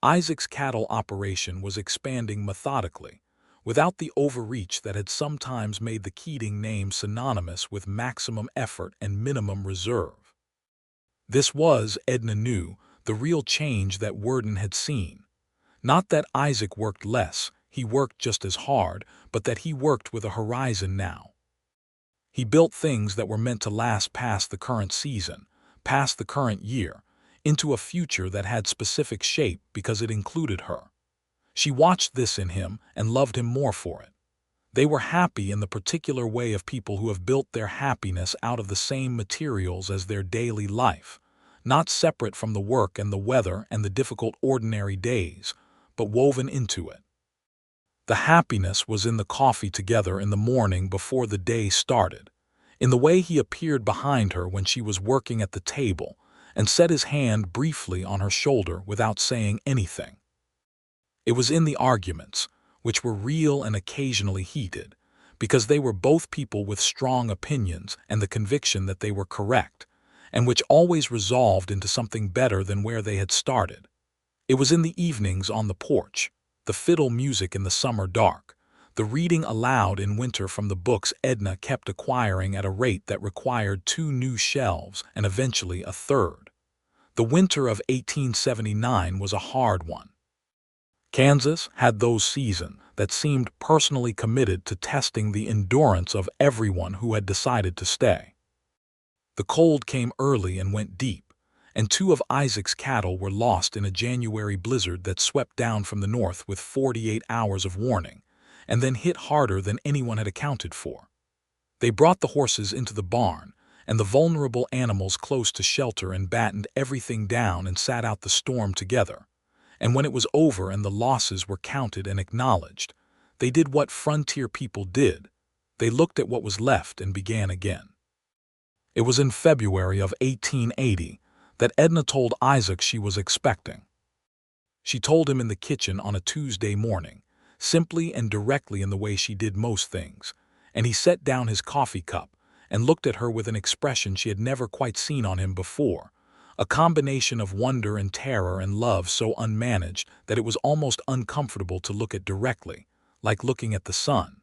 Speaker 1: Isaac's cattle operation was expanding methodically, without the overreach that had sometimes made the Keating name synonymous with maximum effort and minimum reserve. This was, Edna knew, the real change that Worden had seen. Not that Isaac worked less, he worked just as hard, but that he worked with a horizon now. He built things that were meant to last past the current season, past the current year, into a future that had specific shape because it included her. She watched this in him and loved him more for it. They were happy in the particular way of people who have built their happiness out of the same materials as their daily life, not separate from the work and the weather and the difficult ordinary days, but woven into it. The happiness was in the coffee together in the morning before the day started, in the way he appeared behind her when she was working at the table and set his hand briefly on her shoulder without saying anything. It was in the arguments, which were real and occasionally heated, because they were both people with strong opinions and the conviction that they were correct, and which always resolved into something better than where they had started. It was in the evenings on the porch, the fiddle music in the summer dark, the reading aloud in winter from the books Edna kept acquiring at a rate that required 2 new shelves and eventually a third. The winter of 1879 was a hard one. Kansas had those seasons that seemed personally committed to testing the endurance of everyone who had decided to stay. The cold came early and went deep, and 2 of Isaac's cattle were lost in a January blizzard that swept down from the north with 48 hours of warning, and then hit harder than anyone had accounted for. They brought the horses into the barn, and the vulnerable animals close to shelter and battened everything down and sat out the storm together. And when it was over and the losses were counted and acknowledged, they did what frontier people did. They looked at what was left and began again. It was in February of 1880 that Edna told Isaac she was expecting. She told him in the kitchen on a Tuesday morning, simply and directly in the way she did most things, and he set down his coffee cup and looked at her with an expression she had never quite seen on him before, a combination of wonder and terror and love so unmanaged that it was almost uncomfortable to look at directly, like looking at the sun.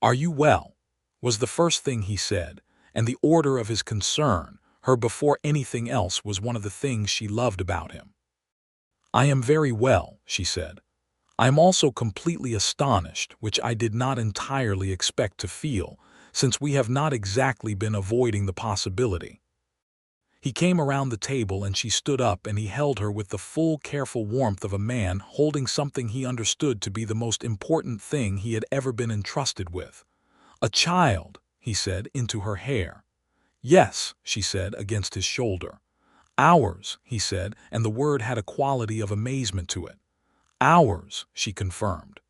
Speaker 1: "Are you well?" was the first thing he said, and the order of his concern, her before anything else, was one of the things she loved about him. "I am very well," she said. "I am also completely astonished, which I did not entirely expect to feel, since we have not exactly been avoiding the possibility." He came around the table and she stood up and he held her with the full, careful warmth of a man holding something he understood to be the most important thing he had ever been entrusted with. "A child," he said, into her hair. "Yes," she said, against his shoulder. "Ours," he said, and the word had a quality of amazement to it. "Ours," she confirmed.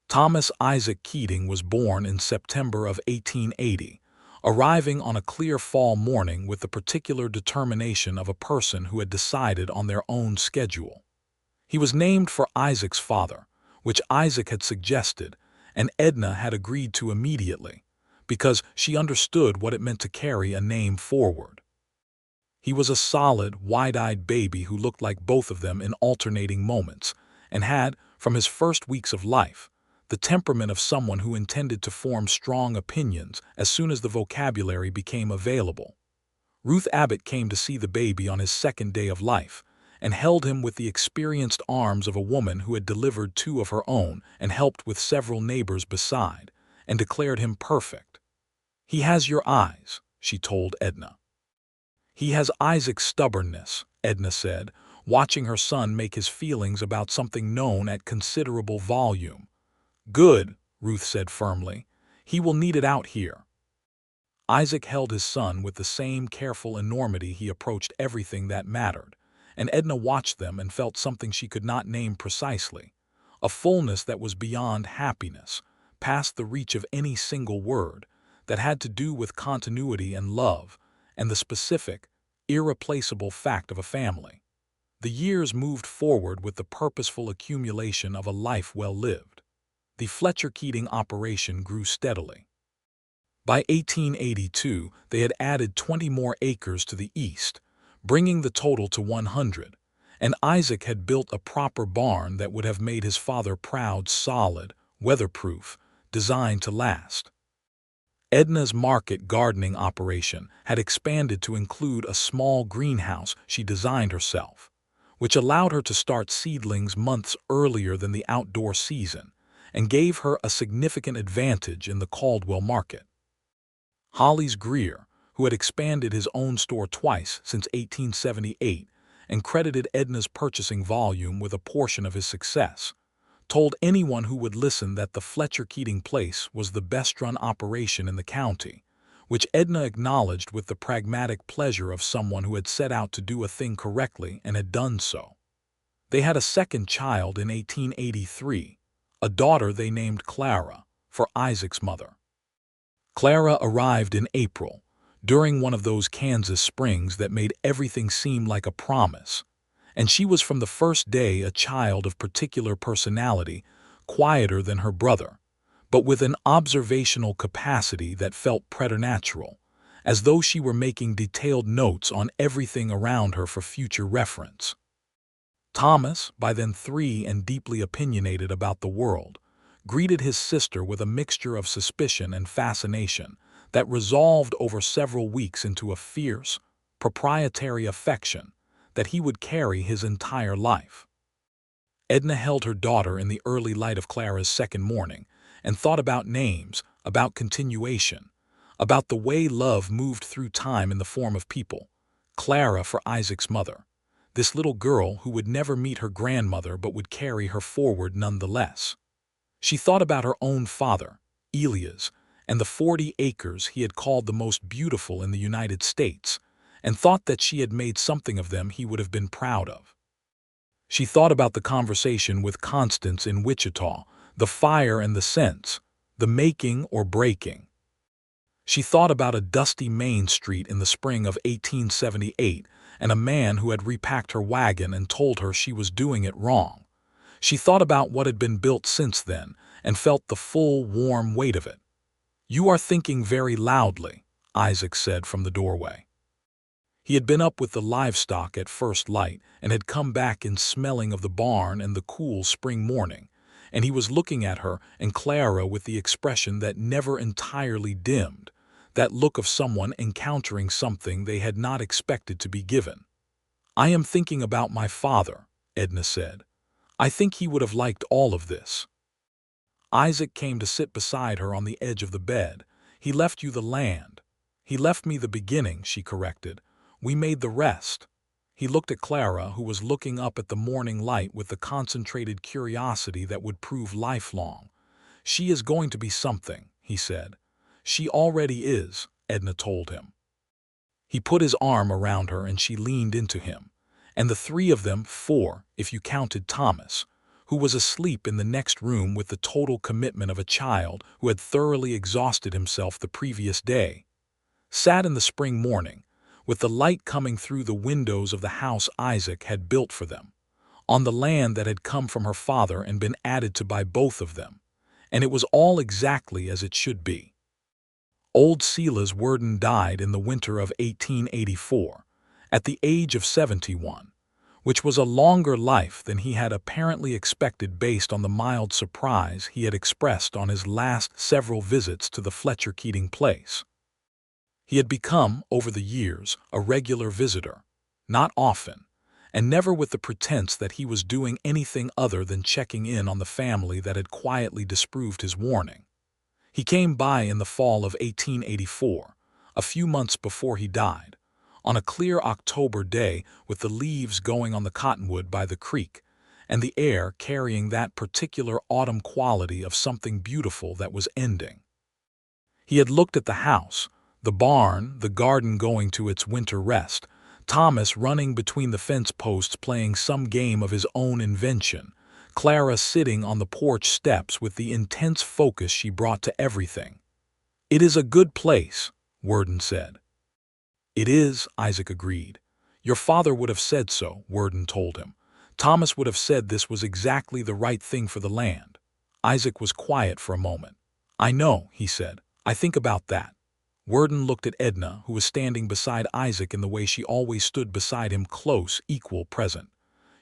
Speaker 1: Thomas Isaac Keating was born in September of 1880, arriving on a clear fall morning with the particular determination of a person who had decided on their own schedule. He was named for Isaac's father, which Isaac had suggested, and Edna had agreed to immediately, because she understood what it meant to carry a name forward. He was a solid, wide-eyed baby who looked like both of them in alternating moments, and had, from his first weeks of life, the temperament of someone who intended to form strong opinions as soon as the vocabulary became available. Ruth Abbott came to see the baby on his second day of life, and held him with the experienced arms of a woman who had delivered 2 of her own and helped with several neighbors beside, and declared him perfect. "He has your eyes," she told Edna. "He has Isaac's stubbornness," Edna said, watching her son make his feelings about something known at considerable volume. "Good," Ruth said firmly. "He will need it out here." Isaac held his son with the same careful enormity he approached everything that mattered, and Edna watched them and felt something she could not name precisely, a fullness that was beyond happiness, past the reach of any single word, that had to do with continuity and love, and the specific, irreplaceable fact of a family. The years moved forward with the purposeful accumulation of a life well lived. The Fletcher Keating operation grew steadily. By 1882, they had added 20 more acres to the east, bringing the total to 100, and Isaac had built a proper barn that would have made his father proud, solid, weatherproof, designed to last. Edna's market gardening operation had expanded to include a small greenhouse she designed herself, which allowed her to start seedlings months earlier than the outdoor season and gave her a significant advantage in the Caldwell market. Hollis Greer, who had expanded his own store twice since 1878 and credited Edna's purchasing volume with a portion of his success, told anyone who would listen that the Fletcher Keating place was the best-run operation in the county, which Edna acknowledged with the pragmatic pleasure of someone who had set out to do a thing correctly and had done so. They had a second child in 1883, a daughter they named Clara, for Isaac's mother. Clara arrived in April, during one of those Kansas springs that made everything seem like a promise, and she was from the first day a child of particular personality, quieter than her brother, but with an observational capacity that felt preternatural, as though she were making detailed notes on everything around her for future reference. Thomas, by then 3 and deeply opinionated about the world, greeted his sister with a mixture of suspicion and fascination that resolved over several weeks into a fierce, proprietary affection that he would carry his entire life. Edna held her daughter in the early light of Clara's second morning and thought about names, about continuation, about the way love moved through time in the form of people. Clara for Isaac's mother, this little girl who would never meet her grandmother but would carry her forward nonetheless. She thought about her own father, Elias, and the 40 acres he had called the most beautiful in the United States, and thought that she had made something of them he would have been proud of. She thought about the conversation with Constance in Wichita, the fire and the scents, the making or breaking. She thought about a dusty Main Street in the spring of 1878 and a man who had repacked her wagon and told her she was doing it wrong. She thought about what had been built since then and felt the full, warm weight of it. "You are thinking very loudly," Isaac said from the doorway. He had been up with the livestock at first light and had come back in smelling of the barn and the cool spring morning, and he was looking at her and Clara with the expression that never entirely dimmed, that look of someone encountering something they had not expected to be given. "I am thinking about my father," Edna said. "I think he would have liked all of this." Isaac came to sit beside her on the edge of the bed. "He left you the land." "He left me the beginning," she corrected. "We made the rest." He looked at Clara, who was looking up at the morning light with the concentrated curiosity that would prove lifelong. "She is going to be something," he said. "She already is," Edna told him. He put his arm around her and she leaned into him, and the 3 of them, 4 if you counted Thomas, who was asleep in the next room with the total commitment of a child who had thoroughly exhausted himself the previous day, sat in the spring morning, with the light coming through the windows of the house Isaac had built for them, on the land that had come from her father and been added to by both of them, and it was all exactly as it should be. Old Silas Worden died in the winter of 1884, at the age of 71, which was a longer life than he had apparently expected based on the mild surprise he had expressed on his last several visits to the Fletcher Keating place. He had become, over the years, a regular visitor, not often, and never with the pretense that he was doing anything other than checking in on the family that had quietly disproved his warning. He came by in the fall of 1884, a few months before he died, on a clear October day with the leaves going on the cottonwood by the creek, and the air carrying that particular autumn quality of something beautiful that was ending. He had looked at the house, the barn, the garden going to its winter rest, Thomas running between the fence posts playing some game of his own invention, Clara sitting on the porch steps with the intense focus she brought to everything. "It is a good place," Worden said. "It is," Isaac agreed. "Your father would have said so," Worden told him. "Thomas would have said this was exactly the right thing for the land." Isaac was quiet for a moment. "I know," he said. "I think about that." Worden looked at Edna, who was standing beside Isaac in the way she always stood beside him, close, equal, present.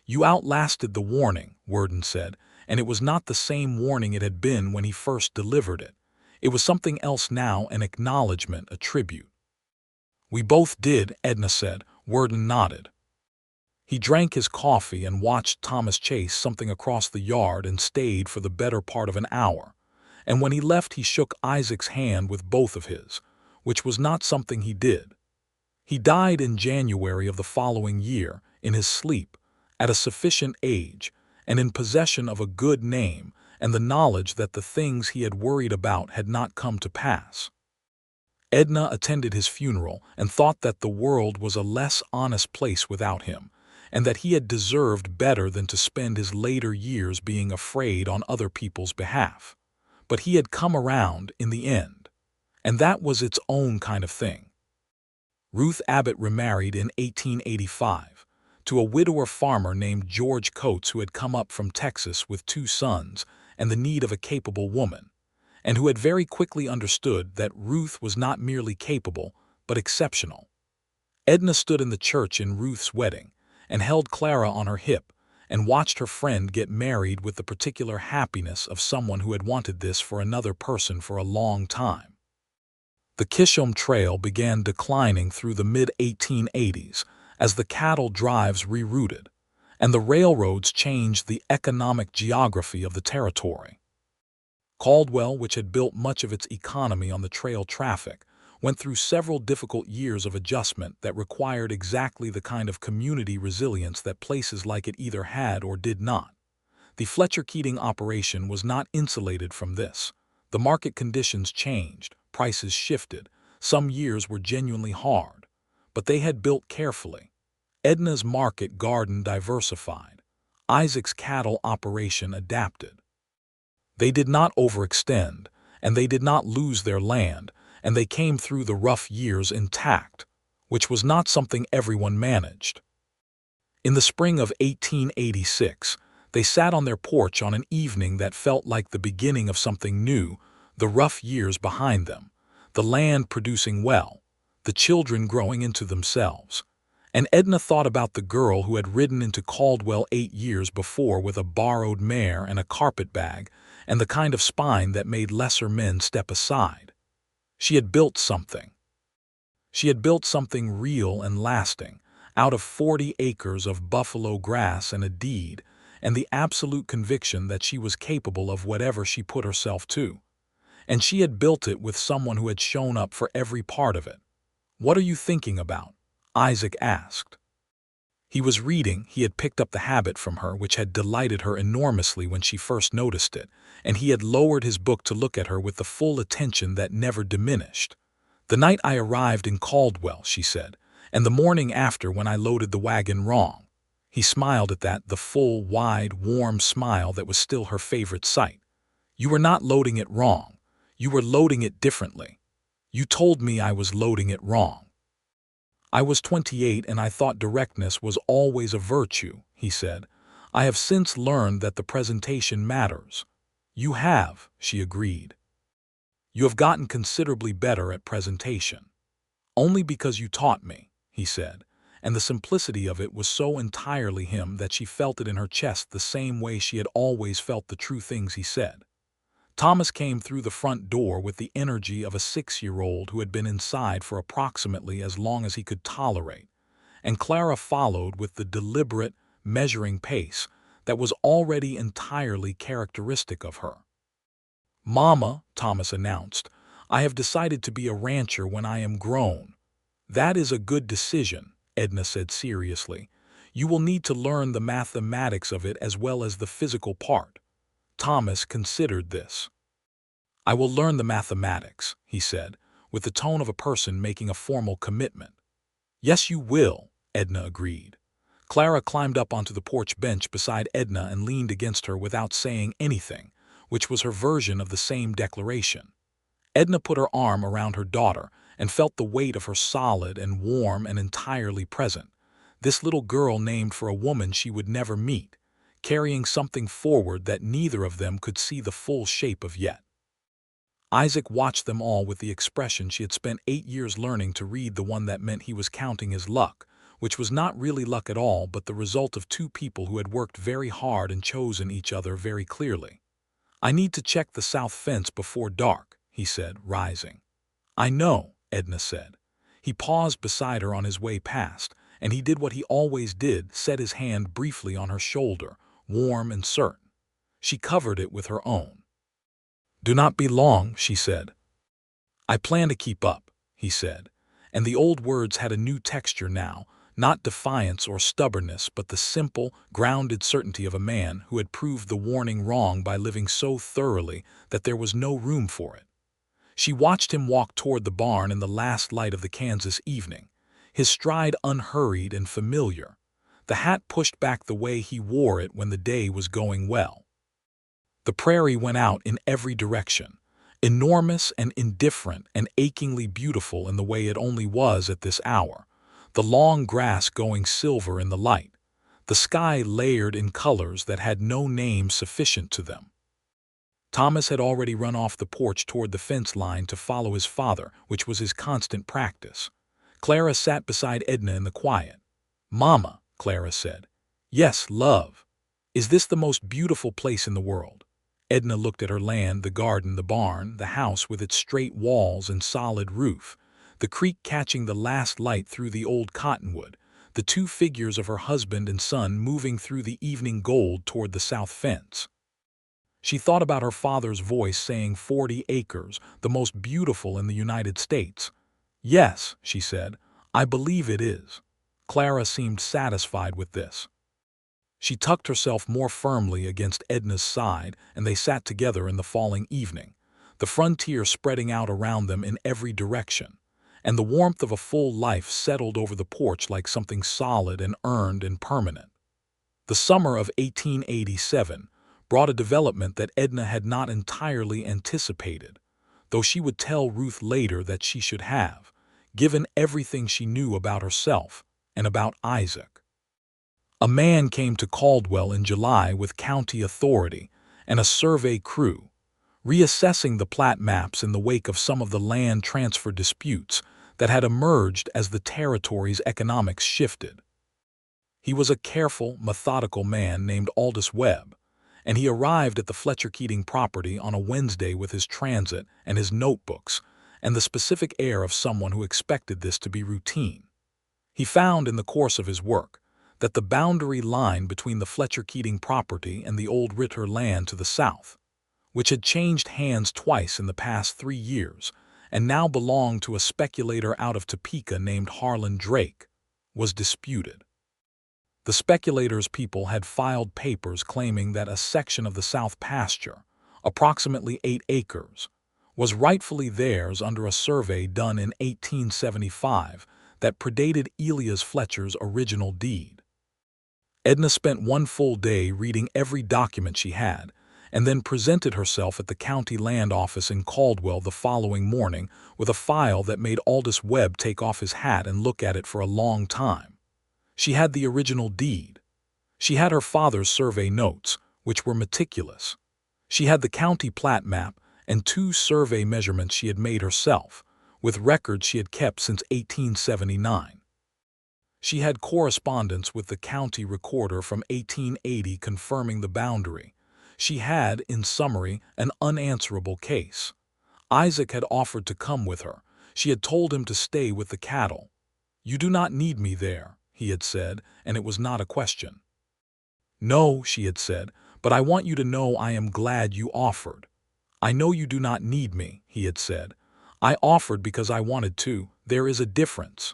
Speaker 1: "You outlasted the warning," Worden said, "and it was not the same warning it had been when he first delivered it. It was something else now, an acknowledgement, a tribute." "We both did," Edna said. Worden nodded. He drank his coffee and watched Thomas chase something across the yard and stayed for the better part of an hour. And when he left, he shook Isaac's hand with both of his, which was not something he did. He died in January of the following year, in his sleep, at a sufficient age, and in possession of a good name and the knowledge that the things he had worried about had not come to pass. Edna attended his funeral and thought that the world was a less honest place without him, and that he had deserved better than to spend his later years being afraid on other people's behalf. But he had come around in the end, and that was its own kind of thing. Ruth Abbott remarried in 1885 to a widower farmer named George Coates, who had come up from Texas with 2 sons and the need of a capable woman, and who had very quickly understood that Ruth was not merely capable, but exceptional. Edna stood in the church in Ruth's wedding and held Clara on her hip and watched her friend get married with the particular happiness of someone who had wanted this for another person for a long time. The Kishom Trail began declining through the mid-1880s as the cattle drives rerouted, and the railroads changed the economic geography of the territory. Caldwell, which had built much of its economy on the trail traffic, went through several difficult years of adjustment that required exactly the kind of community resilience that places like it either had or did not. The Fletcher Keating operation was not insulated from this. The market conditions changed, prices shifted, some years were genuinely hard, but they had built carefully. Edna's market garden diversified. Isaac's cattle operation adapted. They did not overextend, and they did not lose their land, and they came through the rough years intact, which was not something everyone managed. In the spring of 1886, they sat on their porch on an evening that felt like the beginning of something new, the rough years behind them, the land producing well, the children growing into themselves. And Edna thought about the girl who had ridden into Caldwell 8 years before with a borrowed mare and a carpetbag, and the kind of spine that made lesser men step aside. She had built something. She had built something real and lasting, out of 40 acres of buffalo grass and a deed, and the absolute conviction that she was capable of whatever she put herself to. And she had built it with someone who had shown up for every part of it. "What are you thinking about?" Isaac asked. He was reading. He had picked up the habit from her which had delighted her enormously when she first noticed it, and he had lowered his book to look at her with the full attention that never diminished. "The night I arrived in Caldwell," she said, "and the morning after when I loaded the wagon wrong." He smiled at that, the full, wide, warm smile that was still her favorite sight. "You were not loading it wrong. You were loading it differently. You told me I was loading it wrong." "I was 28 and I thought directness was always a virtue," he said. "I have since learned that the presentation matters." "You have," she agreed. "You have gotten considerably better at presentation." "Only because you taught me," he said, and the simplicity of it was so entirely him that she felt it in her chest the same way she had always felt the true things he said. Thomas came through the front door with the energy of a 6-year-old who had been inside for approximately as long as he could tolerate, and Clara followed with the deliberate, measuring pace that was already entirely characteristic of her. "Mama," Thomas announced, I have decided to be a rancher when I am grown." "That is a good decision," Edna said seriously. "You will need to learn the mathematics of it as well as the physical part." Thomas considered this. "I will learn the mathematics," he said, with the tone of a person making a formal commitment. "Yes, you will," Edna agreed. Clara climbed up onto the porch bench beside Edna and leaned against her without saying anything, which was her version of the same declaration. Edna put her arm around her daughter and felt the weight of her solid and warm and entirely present. This little girl named for a woman she would never meet, carrying something forward that neither of them could see the full shape of yet. Isaac watched them all with the expression she had spent 8 years learning to read, the one that meant he was counting his luck, which was not really luck at all but the result of two people who had worked very hard and chosen each other very clearly. "I need to check the south fence before dark," he said, rising. "I know," Edna said. He paused beside her on his way past, and he did what he always did, set his hand briefly on her shoulder, warm and certain. She covered it with her own. "Do not be long," she said. "I plan to keep up," he said, and the old words had a new texture now, not defiance or stubbornness but the simple, grounded certainty of a man who had proved the warning wrong by living so thoroughly that there was no room for it. She watched him walk toward the barn in the last light of the Kansas evening, his stride unhurried and familiar, the hat pushed back the way he wore it when the day was going well. The prairie went out in every direction, enormous and indifferent and achingly beautiful in the way it only was at this hour, the long grass going silver in the light, the sky layered in colors that had no name sufficient to them. Thomas had already run off the porch toward the fence line to follow his father, which was his constant practice. Clara sat beside Edna in the quiet. "Mama," Clara said. "Yes, love. Is this the most beautiful place in the world?" Edna looked at her land, the garden, the barn, the house with its straight walls and solid roof, the creek catching the last light through the old cottonwood, the two figures of her husband and son moving through the evening gold toward the south fence. She thought about her father's voice saying 40 acres, the most beautiful in the United States. "Yes," she said, "I believe it is." Clara seemed satisfied with this. She tucked herself more firmly against Edna's side, and they sat together in the falling evening, the frontier spreading out around them in every direction, and the warmth of a full life settled over the porch like something solid and earned and permanent. The summer of 1887 brought a development that Edna had not entirely anticipated, though she would tell Ruth later that she should have, given everything she knew about herself and about Isaac. A man came to Caldwell in July with county authority and a survey crew, reassessing the plat maps in the wake of some of the land transfer disputes that had emerged as the territory's economics shifted. He was a careful, methodical man named Aldous Webb, and he arrived at the Fletcher Keating property on a Wednesday with his transit and his notebooks and the specific air of someone who expected this to be routine. He found in the course of his work that the boundary line between the Fletcher Keating property and the old Ritter land to the south, which had changed hands twice in the past 3 years and now belonged to a speculator out of Topeka named Harlan Drake, was disputed. The speculator's people had filed papers claiming that a section of the south pasture, approximately 8 acres, was rightfully theirs under a survey done in 1875 that predated Elias Fletcher's original deed. Edna spent one full day reading every document she had, and then presented herself at the county land office in Caldwell the following morning with a file that made Aldous Webb take off his hat and look at it for a long time. She had the original deed. She had her father's survey notes, which were meticulous. She had the county plat map and 2 survey measurements she had made herself, with records she had kept since 1879. She had correspondence with the county recorder from 1880 confirming the boundary. She had, in summary, an unanswerable case. Isaac had offered to come with her. She had told him to stay with the cattle. "You do not need me there," he had said, and it was not a question. "No," she had said, "but I want you to know I am glad you offered." "I know you do not need me," he had said. I offered because I wanted to. There is a difference."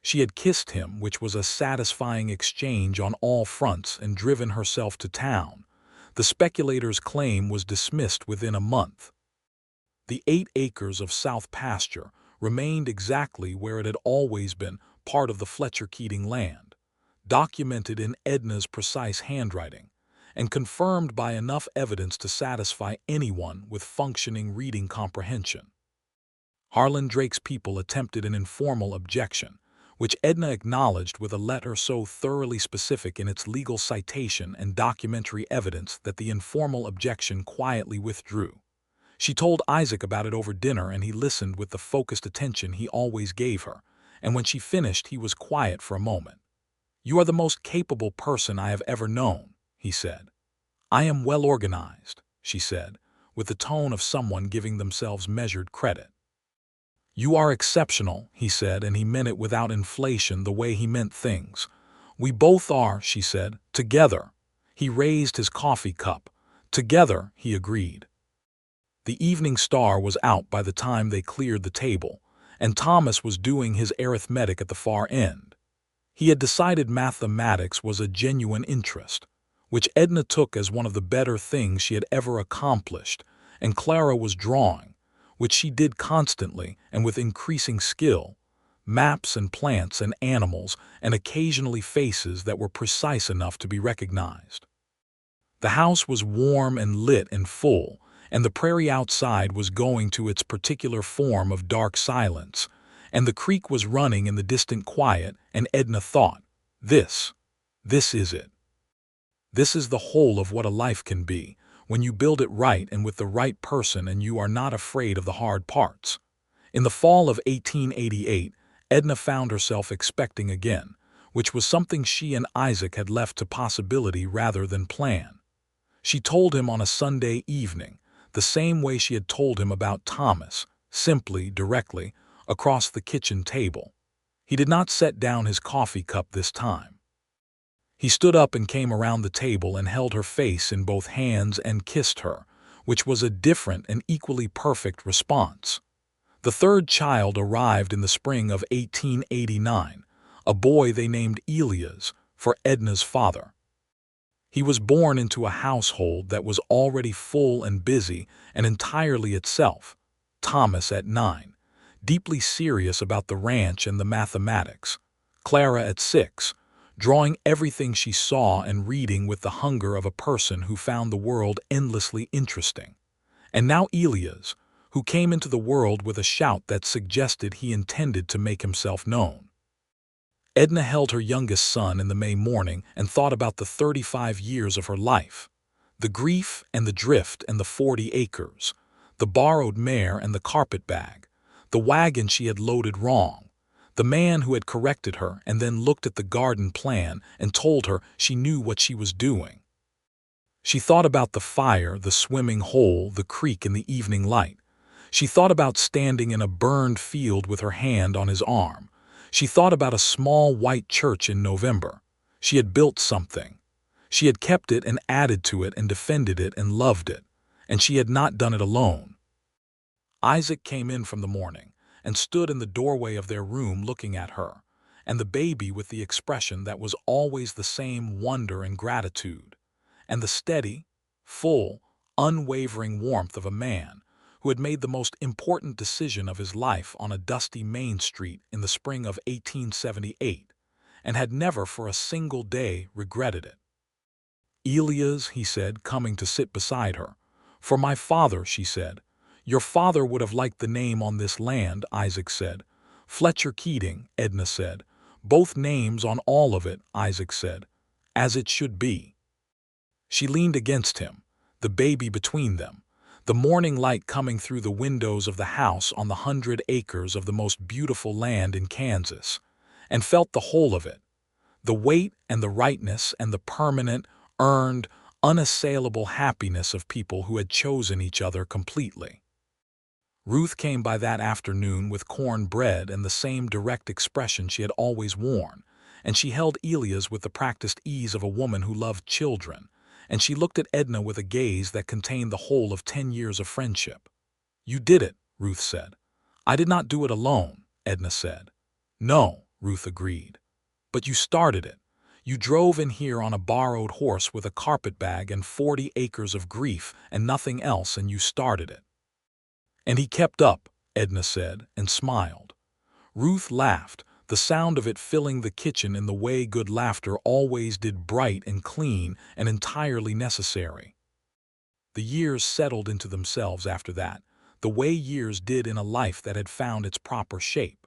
Speaker 1: She had kissed him, which was a satisfying exchange on all fronts, and driven herself to town. The speculator's claim was dismissed within a month. The 8 acres of South pasture remained exactly where it had always been, part of the Fletcher Keating land, documented in Edna's precise handwriting, and confirmed by enough evidence to satisfy anyone with functioning reading comprehension. Harlan Drake's people attempted an informal objection, which Edna acknowledged with a letter so thoroughly specific in its legal citation and documentary evidence that the informal objection quietly withdrew. She told Isaac about it over dinner, and he listened with the focused attention he always gave her, and when she finished he was quiet for a moment. "You are the most capable person I have ever known," he said. "I am well organized," she said, with the tone of someone giving themselves measured credit. "You are exceptional," he said, and he meant it without inflation, the way he meant things. "We both are," she said. "Together." He raised his coffee cup. "Together," he agreed. The evening star was out by the time they cleared the table, and Thomas was doing his arithmetic at the far end. He had decided mathematics was a genuine interest, which Edna took as one of the better things she had ever accomplished, and Clara was drawing, which she did constantly and with increasing skill, maps and plants and animals and occasionally faces that were precise enough to be recognized. The house was warm and lit and full, and the prairie outside was going to its particular form of dark silence, and the creek was running in the distant quiet, and Edna thought, this is it. This is the whole of what a life can be, when you build it right and with the right person and you are not afraid of the hard parts. In the fall of 1888, Edna found herself expecting again, which was something she and Isaac had left to possibility rather than plan. She told him on a Sunday evening, the same way she had told him about Thomas, simply, directly, across the kitchen table. He did not set down his coffee cup this time. He stood up and came around the table and held her face in both hands and kissed her, which was a different and equally perfect response. The third child arrived in the spring of 1889, a boy they named Elias, for Edna's father. He was born into a household that was already full and busy and entirely itself, Thomas at 9, deeply serious about the ranch and the mathematics, Clara at 6, drawing everything she saw and reading with the hunger of a person who found the world endlessly interesting, and now Elias, who came into the world with a shout that suggested he intended to make himself known. Edna held her youngest son in the May morning and thought about the 35 years of her life, the grief and the drift and the 40 acres, the borrowed mare and the carpet bag, the wagon she had loaded wrong, the man who had corrected her and then looked at the garden plan and told her she knew what she was doing. She thought about the fire, the swimming hole, the creek in the evening light. She thought about standing in a burned field with her hand on his arm. She thought about a small white church in November. She had built something. She had kept it and added to it and defended it and loved it, and she had not done it alone. Isaac came in from the morning and stood in the doorway of their room looking at her, and the baby with the expression that was always the same wonder and gratitude, and the steady, full, unwavering warmth of a man who had made the most important decision of his life on a dusty Main Street in the spring of 1878, and had never for a single day regretted it. "Elias," he said, coming to sit beside her. "For my father," she said. "Your father would have liked the name on this land," Isaac said. "Fletcher Keating," Edna said. "Both names on all of it," Isaac said. "As it should be." She leaned against him, the baby between them, the morning light coming through the windows of the house on the 100 acres of the most beautiful land in Kansas, and felt the whole of it, the weight and the rightness and the permanent, earned, unassailable happiness of people who had chosen each other completely. Ruth came by that afternoon with corn bread and the same direct expression she had always worn, and she held Elias with the practiced ease of a woman who loved children, and she looked at Edna with a gaze that contained the whole of 10 years of friendship. "You did it," Ruth said. "I did not do it alone," Edna said. "No," Ruth agreed. "But you started it. You drove in here on a borrowed horse with a carpetbag and 40 acres of grief and nothing else, and you started it." "And he kept up," Edna said, and smiled. Ruth laughed, the sound of it filling the kitchen in the way good laughter always did, bright and clean and entirely necessary. The years settled into themselves after that, the way years did in a life that had found its proper shape.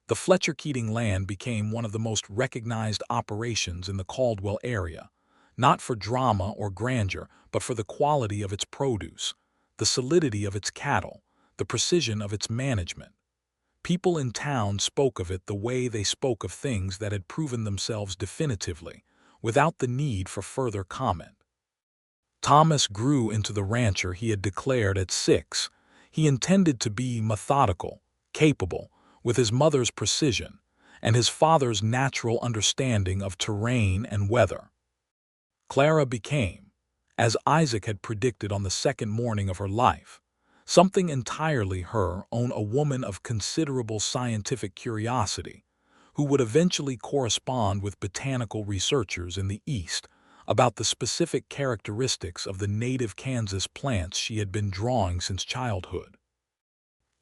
Speaker 1: The Fletcher Keating land became one of the most recognized operations in the Caldwell area, not for drama or grandeur, but for the quality of its produce, the solidity of its cattle, the precision of its management. People in town spoke of it the way they spoke of things that had proven themselves definitively, without the need for further comment. Thomas grew into the rancher he had declared at 6. He intended to be methodical, capable, with his mother's precision, and his father's natural understanding of terrain and weather. Clara became, as Isaac had predicted on the second morning of her life, something entirely her own, a woman of considerable scientific curiosity, who would eventually correspond with botanical researchers in the East about the specific characteristics of the native Kansas plants she had been drawing since childhood.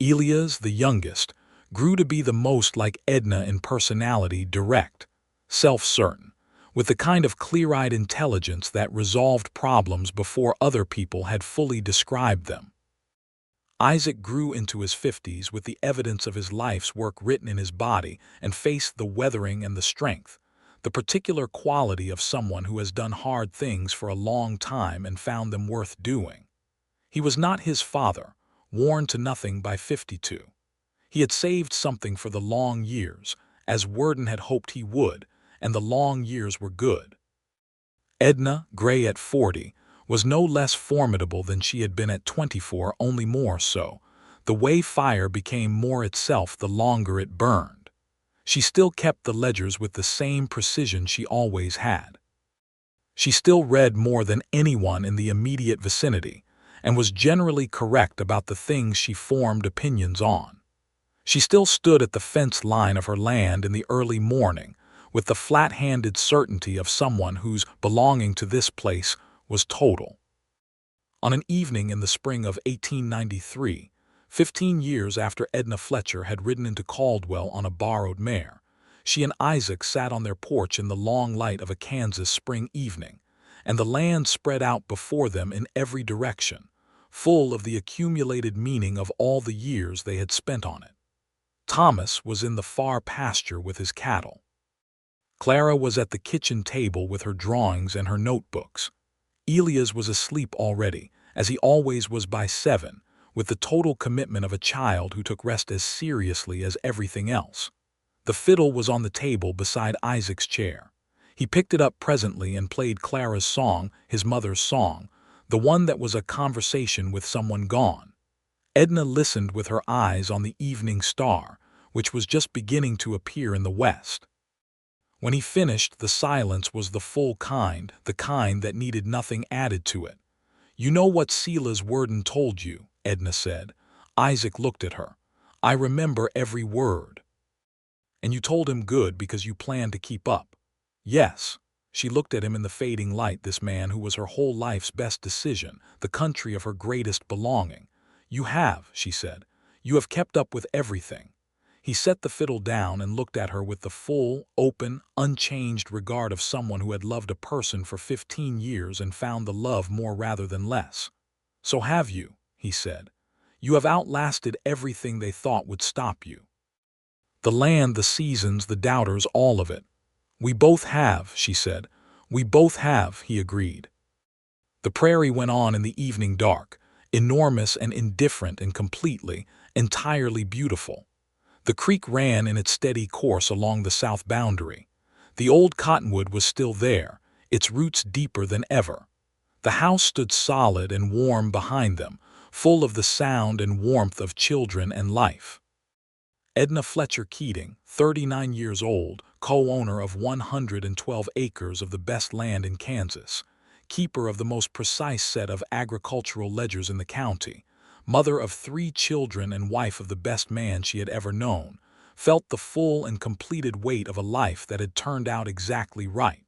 Speaker 1: Elias, the youngest, grew to be the most like Edna in personality, direct, self-certain, with the kind of clear-eyed intelligence that resolved problems before other people had fully described them. Isaac grew into his 50s with the evidence of his life's work written in his body and faced the weathering and the strength, the particular quality of someone who has done hard things for a long time and found them worth doing. He was not his father, worn to nothing by 52. He had saved something for the long years, as Worden had hoped he would, and the long years were good. Edna, gray at 40, was no less formidable than she had been at 24, only more so. The way fire became more itself the longer it burned. She still kept the ledgers with the same precision she always had. She still read more than anyone in the immediate vicinity, and was generally correct about the things she formed opinions on. She still stood at the fence line of her land in the early morning, with the flat-handed certainty of someone whose belonging to this place was total. On an evening in the spring of 1893, 15 years after Edna Fletcher had ridden into Caldwell on a borrowed mare, she and Isaac sat on their porch in the long light of a Kansas spring evening, and the land spread out before them in every direction, full of the accumulated meaning of all the years they had spent on it. Thomas was in the far pasture with his cattle. Clara was at the kitchen table with her drawings and her notebooks. Elias was asleep already, as he always was by 7, with the total commitment of a child who took rest as seriously as everything else. The fiddle was on the table beside Isaac's chair. He picked it up presently and played Clara's song, his mother's song, the one that was a conversation with someone gone. Edna listened with her eyes on the evening star, which was just beginning to appear in the west. When he finished, the silence was the full kind, the kind that needed nothing added to it. "You know what Silas Worden told you," Edna said. Isaac looked at her. "I remember every word." "And you told him good because you planned to keep up." "Yes." She looked at him in the fading light, this man who was her whole life's best decision, the country of her greatest belonging. "You have," she said. "You have kept up with everything." He set the fiddle down and looked at her with the full, open, unchanged regard of someone who had loved a person for 15 years and found the love more rather than less. "So have you," he said. "You have outlasted everything they thought would stop you. The land, the seasons, the doubters, all of it." "We both have," she said. "We both have," he agreed. The prairie went on in the evening dark, enormous and indifferent and completely, entirely beautiful. The creek ran in its steady course along the south boundary. The old cottonwood was still there, its roots deeper than ever. The house stood solid and warm behind them, full of the sound and warmth of children and life. Edna Fletcher Keating, 39 years old, co-owner of 112 acres of the best land in Kansas, keeper of the most precise set of agricultural ledgers in the county, mother of 3 children and wife of the best man she had ever known, felt the full and completed weight of a life that had turned out exactly right.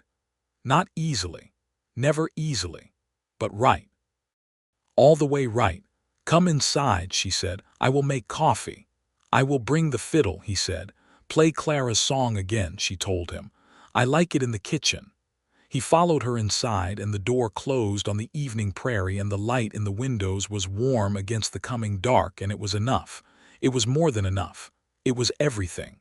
Speaker 1: Not easily, never easily, but right. All the way right. "Come inside," she said. "I will make coffee." "I will bring the fiddle," he said. "Play Clara's song again," she told him. "I like it in the kitchen." He followed her inside, and the door closed on the evening prairie, and the light in the windows was warm against the coming dark, and it was enough. It was more than enough. It was everything.